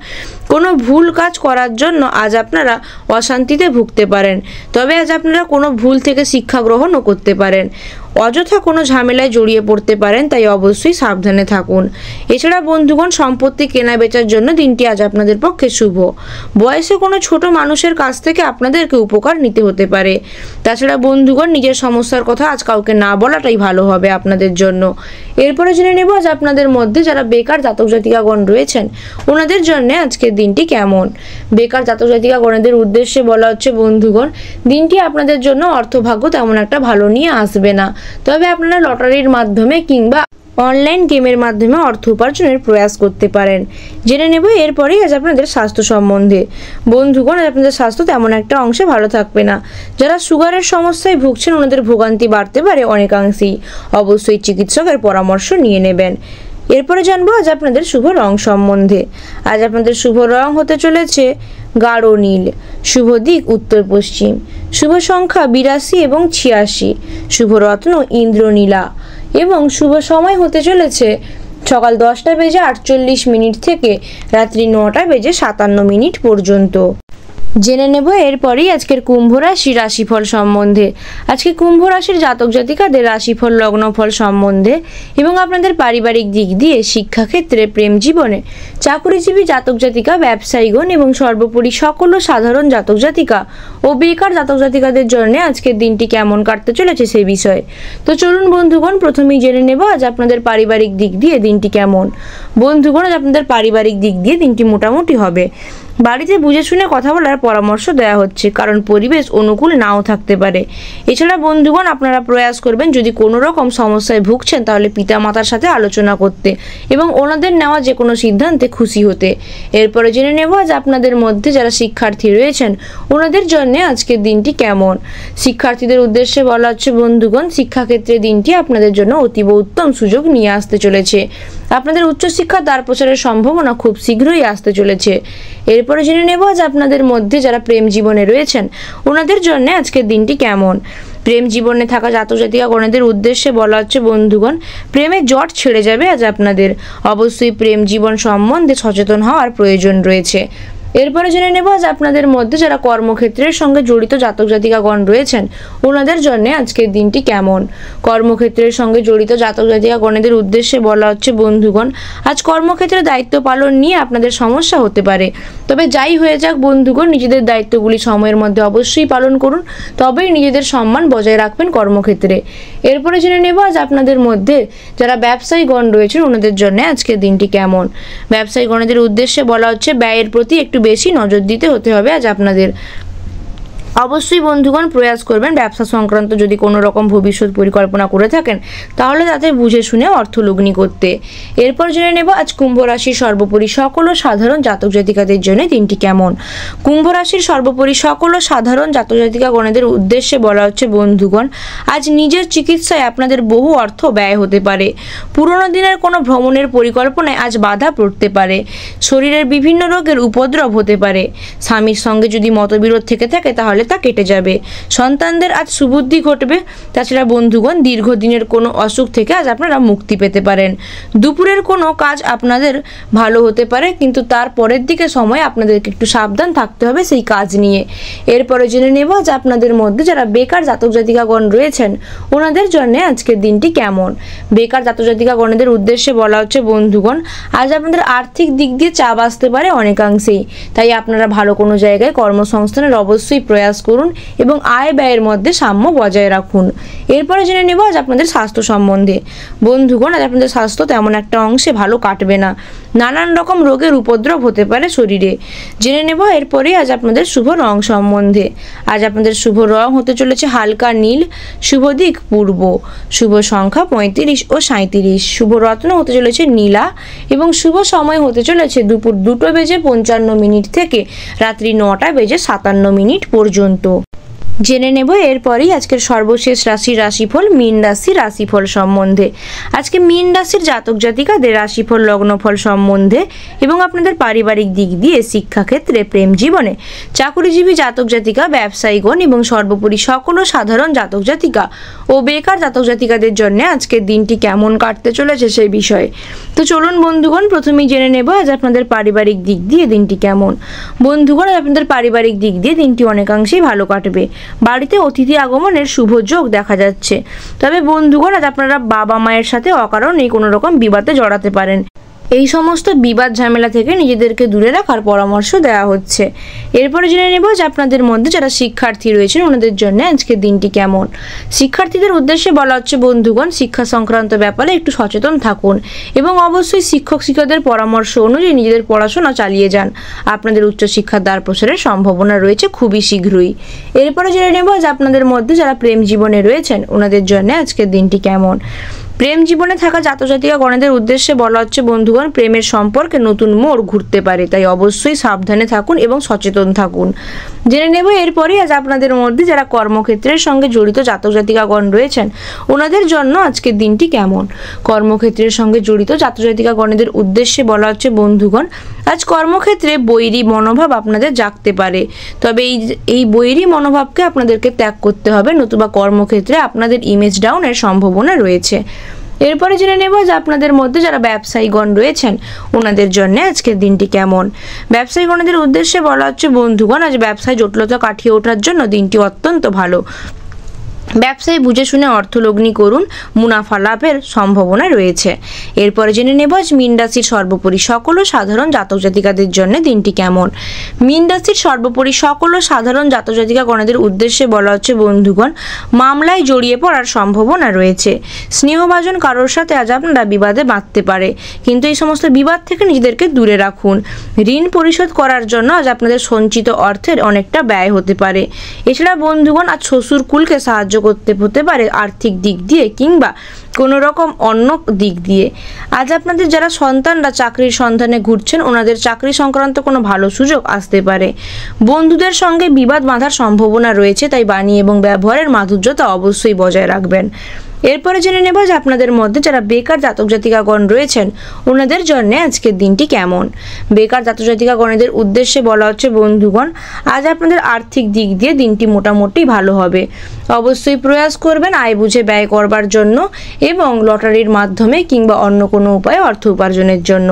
কোনো ভুল কাজ করার জন্য আজ আপনারা অশান্তিতে ভুগতে পারেন, তবে আজ আপনারা কোনো ভুল থেকে শিক্ষা গ্রহণও করতে পারেন। অযথা কোনো ঝামেলায় জড়িয়ে পড়তে পারেন, তাই অবশ্যই সাবধানে থাকুন। এছাড়া বন্ধুগণ, সম্পত্তি কেনা বেচার জন্য দিনটি আজ আপনাদের পক্ষে শুভ। বয়সে কোনো ছোট মানুষের কাছ থেকে আপনাদেরকে উপকার নিতে হতে পারে। তাছাড়া বন্ধুগণ, নিজের সমস্যার কথা আজ কাউকে না বলাটাই ভালো হবে আপনাদের জন্য। এরপরে জেনে নেব আজ আপনাদের মধ্যে যারা বেকার জাতক জাতিকাগণ রয়েছেন ওনাদের জন্য আজকের দিনটি কেমন। বেকার জাতক জাতিকাগণের উদ্দেশ্যে বলা হচ্ছে বন্ধুগণ, দিনটি আপনাদের জন্য অর্থভাগ্য তেমন একটা ভালো নিয়ে আসবে না, তবে আপনারা লটারির মাধ্যমে কিংবা অনলাইন গেমের মাধ্যমে অর্থ উপার্জনের প্রয়াস করতে পারেন। জেনে নেব এরপরেই আজ আপনাদের স্বাস্থ্য সম্বন্ধে। বন্ধুগণ, আজ আপনাদের স্বাস্থ্য তেমন একটা অংশে ভালো থাকবে না। যারা সুগারের সমস্যায় ভুগছেন ওনাদের ভোগান্তি বাড়তে পারে অনেকাংশেই। অবশ্যই চিকিৎসকের পরামর্শ নিয়ে নেবেন। এরপরে জানবো আজ আপনাদের শুভ রং সম্বন্ধে। আজ আপনাদের শুভ রং হতে চলেছে গাঢ় নীল। শুভ দিক উত্তর পশ্চিম। শুভ সংখ্যা 82 এবং 86। শুভ রত্ন ইন্দ্রনীলা এবং শুভ সময় হতে চলেছে সকাল 10:48 থেকে রাত্রি 9:57 পর্যন্ত। জেনে নেব এরপরেই আজকের কুম্ভ রাশির রাশিফল সম্বন্ধে। আজকে কুম্ভ রাশির জাতক জাতিকাদের রাশিফল লগ্নফল সম্বন্ধে এবং আপনাদের পারিবারিক দিক দিয়ে, শিক্ষাক্ষেত্রে, প্রেম জীবনে, চাকুরিজীবী জাতক জাতিকা, ব্যবসায়ীগণ এবং সর্বোপরি সকল সাধারণ জাতক জাতিকা ও বেকার জাতক জাতিকাদের জন্য আজকের দিনটি কেমন কাটতে চলেছে সে বিষয়ে। তো চলুন বন্ধুগণ, প্রথমেই জেনে নেব আজ আপনাদের পারিবারিক দিক দিয়ে দিনটি কেমন। বন্ধুগণ, আজ আপনাদের পারিবারিক দিক দিয়ে দিনটি মোটামুটি হবে। বাড়িতে বুঝে শুনে কথা বলার পরামর্শ দেওয়া হচ্ছে, কারণ পরিবেশ অনুকূল নাও থাকতে পারে। এছাড়া বন্ধুগণ, আপনারা প্রয়াস করবেন যদি কোনো রকম সমস্যায় ভুগছেন তাহলে পিতামাতার সাথে আলোচনা করতে এবং ওনাদের নেওয়া যে কোনো সিদ্ধান্তে খুশি হতে। এরপরে জেনে নেব আজ আপনাদের মধ্যে যারা শিক্ষার্থী রয়েছেন ওনাদের জন্য আজকের দিনটি কেমন। শিক্ষার্থীদের উদ্দেশ্যে বলা হচ্ছে বন্ধুগণ, শিক্ষাক্ষেত্রে দিনটি আপনাদের জন্য অতীব উত্তম সুযোগ নিয়ে আসতে চলেছে। আপনাদের উচ্চশিক্ষার দ্বার প্রসারের সম্ভাবনা খুব শীঘ্রই আসতে চলেছে। এরপরে জেনে নেব আজ আপনাদের মধ্যে যারা প্রেম জীবনে রয়েছেন ওনাদের জন্য আজকের দিনটি কেমন। প্রেম জীবনে থাকা জাতক জাতিকা গণেদের উদ্দেশ্যে বলা হচ্ছে বন্ধুগণ, প্রেমের জট ছেড়ে যাবে আজ আপনাদের। অবশ্যই প্রেম জীবন সম্বন্ধে সচেতন হওয়ার প্রয়োজন রয়েছে। এরপরে জেনে নেব আজ আপনাদের মধ্যে যারা কর্মক্ষেত্রের সঙ্গে জড়িত জাতক জাতিকাগণ রয়েছেন ওনাদের জন্য আজকের দিনটি কেমন। কর্মক্ষেত্রের সঙ্গে জড়িত জাতক জাতিকাগণেদের উদ্দেশ্যে বলা হচ্ছে বন্ধুগণ, আজ কর্মক্ষেত্রে দায়িত্ব পালন নিয়ে আপনাদের সমস্যা হতে পারে। তবে যাই হয়ে যাক বন্ধুগণ, নিজেদের দায়িত্বগুলি সময়ের মধ্যে অবশ্যই পালন করুন, তবেই নিজেদের সম্মান বজায় রাখবেন কর্মক্ষেত্রে। এরপরে জেনে নেব আজ আপনাদের মধ্যে যারা ব্যবসায়ীগণ রয়েছেন ওনাদের জন্য আজকের দিনটি কেমন। ব্যবসায়ীগণেদের উদ্দেশ্যে বলা হচ্ছে ব্যয়ের প্রতি একটু বেশি নজর দিতে হতে হবে আজ আপনাদের। অবশ্যই বন্ধুগণ প্রয়াস করবেন ব্যবসা সংক্রান্ত যদি কোনো রকম ভবিষ্যৎ পরিকল্পনা করে থাকেন তাহলে তাতে বুঝে শুনে অর্থলগ্নি করতে। এরপর জেনে নেব আজ কুম্ভ রাশির সর্বোপরি সকল সাধারণ জাতক জাতিকাদের জন্য দিনটি কেমন। কুম্ভ রাশির সর্বোপরি সকল সাধারণ জাতক জাতিকা গণেদের উদ্দেশ্যে বলা হচ্ছে বন্ধুগণ, আজ নিজের চিকিৎসায় আপনাদের বহু অর্থ ব্যয় হতে পারে। পুরনো দিনের কোনো ভ্রমণের পরিকল্পনায় আজ বাধা পড়তে পারে। শরীরের বিভিন্ন রোগের উপদ্রব হতে পারে। স্বামীর সঙ্গে যদি মতবিরোধ থেকে থাকে তাহলে তা কেটে যাবে। সন্তানদের আজ সুবুদ্ধি ঘটবে। তাছাড়া বন্ধুগণ, দীর্ঘদিনের কোনো অসুখ থেকে আজ আপনারা মুক্তি পেতে পারেন। দুপুরের কোনো কাজ আপনাদের ভালো হতে পারে, কিন্তু তার পরের দিকে সময় আপনাদেরকে একটু সাবধান থাকতে হবে সেই কাজ নিয়ে। এরপরে জেনে নেব আজ আপনাদের মধ্যে যারা বেকার জাতক জাতিকাগণ রয়েছেন ওনাদের জন্য আজকের দিনটি কেমন। বেকার জাতক জাতিকাগণের উদ্দেশ্যে বলা হচ্ছে বন্ধুগণ, আজ আপনাদের আর্থিক দিক দিয়ে চাপ আসতে পারে অনেকাংশেই। তাই আপনারা ভালো কোনো জায়গায় কর্মসংস্থানের অবশ্যই প্রয়াস করুন এবং আয় ব্যয়ের মধ্যে সাম্য বজায় রাখুন। এরপরে জেনে নেব আজ আপনাদের স্বাস্থ্য সম্বন্ধে। বন্ধুগণ, আজ আপনাদের স্বাস্থ্য তেমন একটা অংশে ভালো কাটবে না। নানান রকম রোগের উপদ্রব হতে পারে শরীরে। জেনে নেব এরপরে আজ আপনাদের শুভ রং সম্বন্ধে। আজ আপনাদের শুভ রং হতে চলেছে হালকা নীল। শুভ দিক পূর্ব। শুভ সংখ্যা 35 ও 37। শুভ রত্ন হতে চলেছে নীলা এবং শুভ সময় হতে চলেছে দুপুর 2:55 থেকে রাত্রি 9:57 পর্যন্ত। জেনে নেব এরপরেই আজকের সর্বশেষ রাশির রাশিফল মীন রাশির রাশিফল সম্বন্ধে। আজকে মীন রাশির জাতক জাতিকাদের রাশিফল লগ্নফল সম্বন্ধে এবং আপনাদের পারিবারিক দিক দিয়ে, শিক্ষাক্ষেত্রে, প্রেম জীবনে, চাকুরিজীবী জাতক জাতিকা, ব্যবসায়ীগণ এবং সর্বোপরি সকল সাধারণ জাতক জাতিকা ও বেকার জাতক জাতিকাদের জন্য আজকের দিনটি কেমন কাটতে চলেছে সেই বিষয়ে। তো চলুন বন্ধুগণ, প্রথমেই জেনে নেব আজ আপনাদের পারিবারিক দিক দিয়ে দিনটি কেমন। বন্ধুগণ, আপনাদের পারিবারিক দিক দিয়ে দিনটি অনেকাংশেই ভালো কাটবে। বাড়িতে অতিথি আগমনের শুভ যোগ দেখা যাচ্ছে। তবে বন্ধুগণ, আজ আপনারা বাবা মায়ের সাথে অকারণেই কোনো রকম বিবাদে জড়াতে পারেন। এই সমস্ত বিবাদ ঝামেলা থেকে নিজেদেরকে দূরে রাখার পরামর্শ দেওয়া হচ্ছে। এরপরে জেনে নেব যে আপনাদের মধ্যে যারা শিক্ষার্থী রয়েছেন ওনাদের জন্য আজকের দিনটি কেমন। শিক্ষার্থীদের উদ্দেশ্যে বলা হচ্ছে বন্ধুগণ, শিক্ষা সংক্রান্ত ব্যাপারে একটু সচেতন থাকুন এবং অবশ্যই শিক্ষকদের পরামর্শ অনুযায়ী নিজেদের পড়াশোনা চালিয়ে যান। আপনাদের উচ্চশিক্ষার দ্বার প্রসারের সম্ভাবনা রয়েছে খুবই শীঘ্রই। এরপরে জেনে নেব যে আপনাদের মধ্যে যারা প্রেম জীবনে রয়েছেন ওনাদের জন্য আজকের দিনটি কেমন। প্রেম জীবনে থাকা জাতজাতিকা গণেদের উদ্দেশ্যে বলা হচ্ছে বন্ধুগণ, প্রেমের সম্পর্কে নতুন মোড় ঘুরতে পারে, তাই অবশ্যই সাবধানে থাকুন এবং সচেতন থাকুন। জেনে নেব এরপরে আজ আপনাদের মধ্যে যারা কর্মক্ষেত্রের সঙ্গে জড়িত জাতজাতিকাগণ রয়েছেন ওনাদের জন্য আজকের দিনটি কেমন। কর্মক্ষেত্রের সঙ্গে জড়িত জাতজাতিকাগণেদের উদ্দেশ্যে বলা হচ্ছে বন্ধুগণ, আজ কর্মক্ষেত্রে বৈরী মনোভাব আপনাদের জাগতে পারে, তবে এই বৈরী মনোভাবকে আপনাদেরকে ত্যাগ করতে হবে, নতুবা কর্মক্ষেত্রে আপনাদের ইমেজ ডাউনের সম্ভাবনা রয়েছে। এরপরে জেনে নেব যে আপনাদের মধ্যে যারা ব্যবসায়ীগণ রয়েছেন ওনাদের জন্য আজকের দিনটি কেমন। ব্যবসায়ীগণদের উদ্দেশ্যে বলা হচ্ছে বন্ধুগণ, আজ ব্যবসায় জটিলতা কাটিয়ে ওঠার জন্য দিনটি অত্যন্ত ভালো। ব্যবসায় বুঝে শুনে অর্থলগ্নি করুন, মুনাফা লাভের সম্ভাবনা রয়েছে। এরপরে জেনে নেব আজ মীন রাশির সর্বোপরি সকল ও সাধারণ জাতক জাতিকাদের জন্য দিনটি কেমন। মীন রাশির সর্বোপরি সকল ও সাধারণ জাতক জাতিকা গণদের উদ্দেশ্যে বলা হচ্ছে বন্ধুগণ, মামলায় জড়িয়ে পড়ার সম্ভাবনা রয়েছে। স্নেহভাজন কারোর সাথে আজ আপনারা বিবাদে বাঁধতে পারে, কিন্তু এই সমস্ত বিবাদ থেকে নিজেদেরকে দূরে রাখুন। ঋণ পরিশোধ করার জন্য আজ আপনাদের সঞ্চিত অর্থের অনেকটা ব্যয় হতে পারে। এছাড়া বন্ধুগণ আজ শ্বশুর কুলকে সাহায্য করতে হতে পারে আর্থিক দিক দিয়ে কিংবা কোনো রকম অন্য দিক দিয়ে। আজ আপনাদের যারা সন্তানরা চাকরির সন্ধানে ঘুরছেন ওনাদের চাকরি সংক্রান্ত কোনো ভালো সুযোগ আসতে পারে। বন্ধুদের সঙ্গে বিবাদ বাঁধার সম্ভাবনা রয়েছে, তাই বাণী এবং ব্যবহারের মাধুর্যতা অবশ্যই বজায় রাখবেন। এরপরে জেনে নেব যে আপনাদের মধ্যে যারা বেকার জাতক জাতিকাগণ রয়েছেন ওনাদের জন্য আজকের দিনটি কেমন। বেকার জাতক জাতিকাগণেদের উদ্দেশ্যে বলা হচ্ছে বন্ধুগণ, আজ আপনাদের আর্থিক দিক দিয়ে দিনটি মোটামুটি ভালো হবে। অবশ্যই প্রয়াস করবেন আয় বুঝে ব্যয় করবার জন্য এবং লটারির মাধ্যমে কিংবা অন্য কোনো উপায়ে অর্থ উপার্জনের জন্য।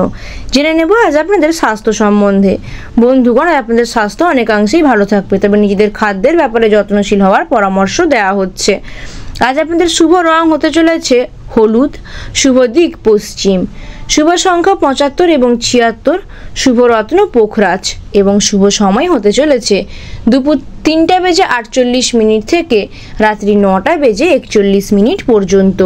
জেনে নেব আজ আপনাদের স্বাস্থ্য সম্বন্ধে। বন্ধুগণ, আপনাদের স্বাস্থ্য অনেকাংশেই ভালো থাকবে, তবে নিজেদের খাদ্যের ব্যাপারে যত্নশীল হওয়ার পরামর্শ দেওয়া হচ্ছে। আজ আপনাদের শুভ রং হতে চলেছে হলুদ, শুভ দিক পশ্চিম, শুভ সংখ্যা 75 এবং 76, শুভ রত্ন পোখরাজ এবং শুভ সময় হতে চলেছে দুপুর 3টা বেজে 48 মিনিট থেকে রাত্রি 9টা বেজে 41 মিনিট পর্যন্ত।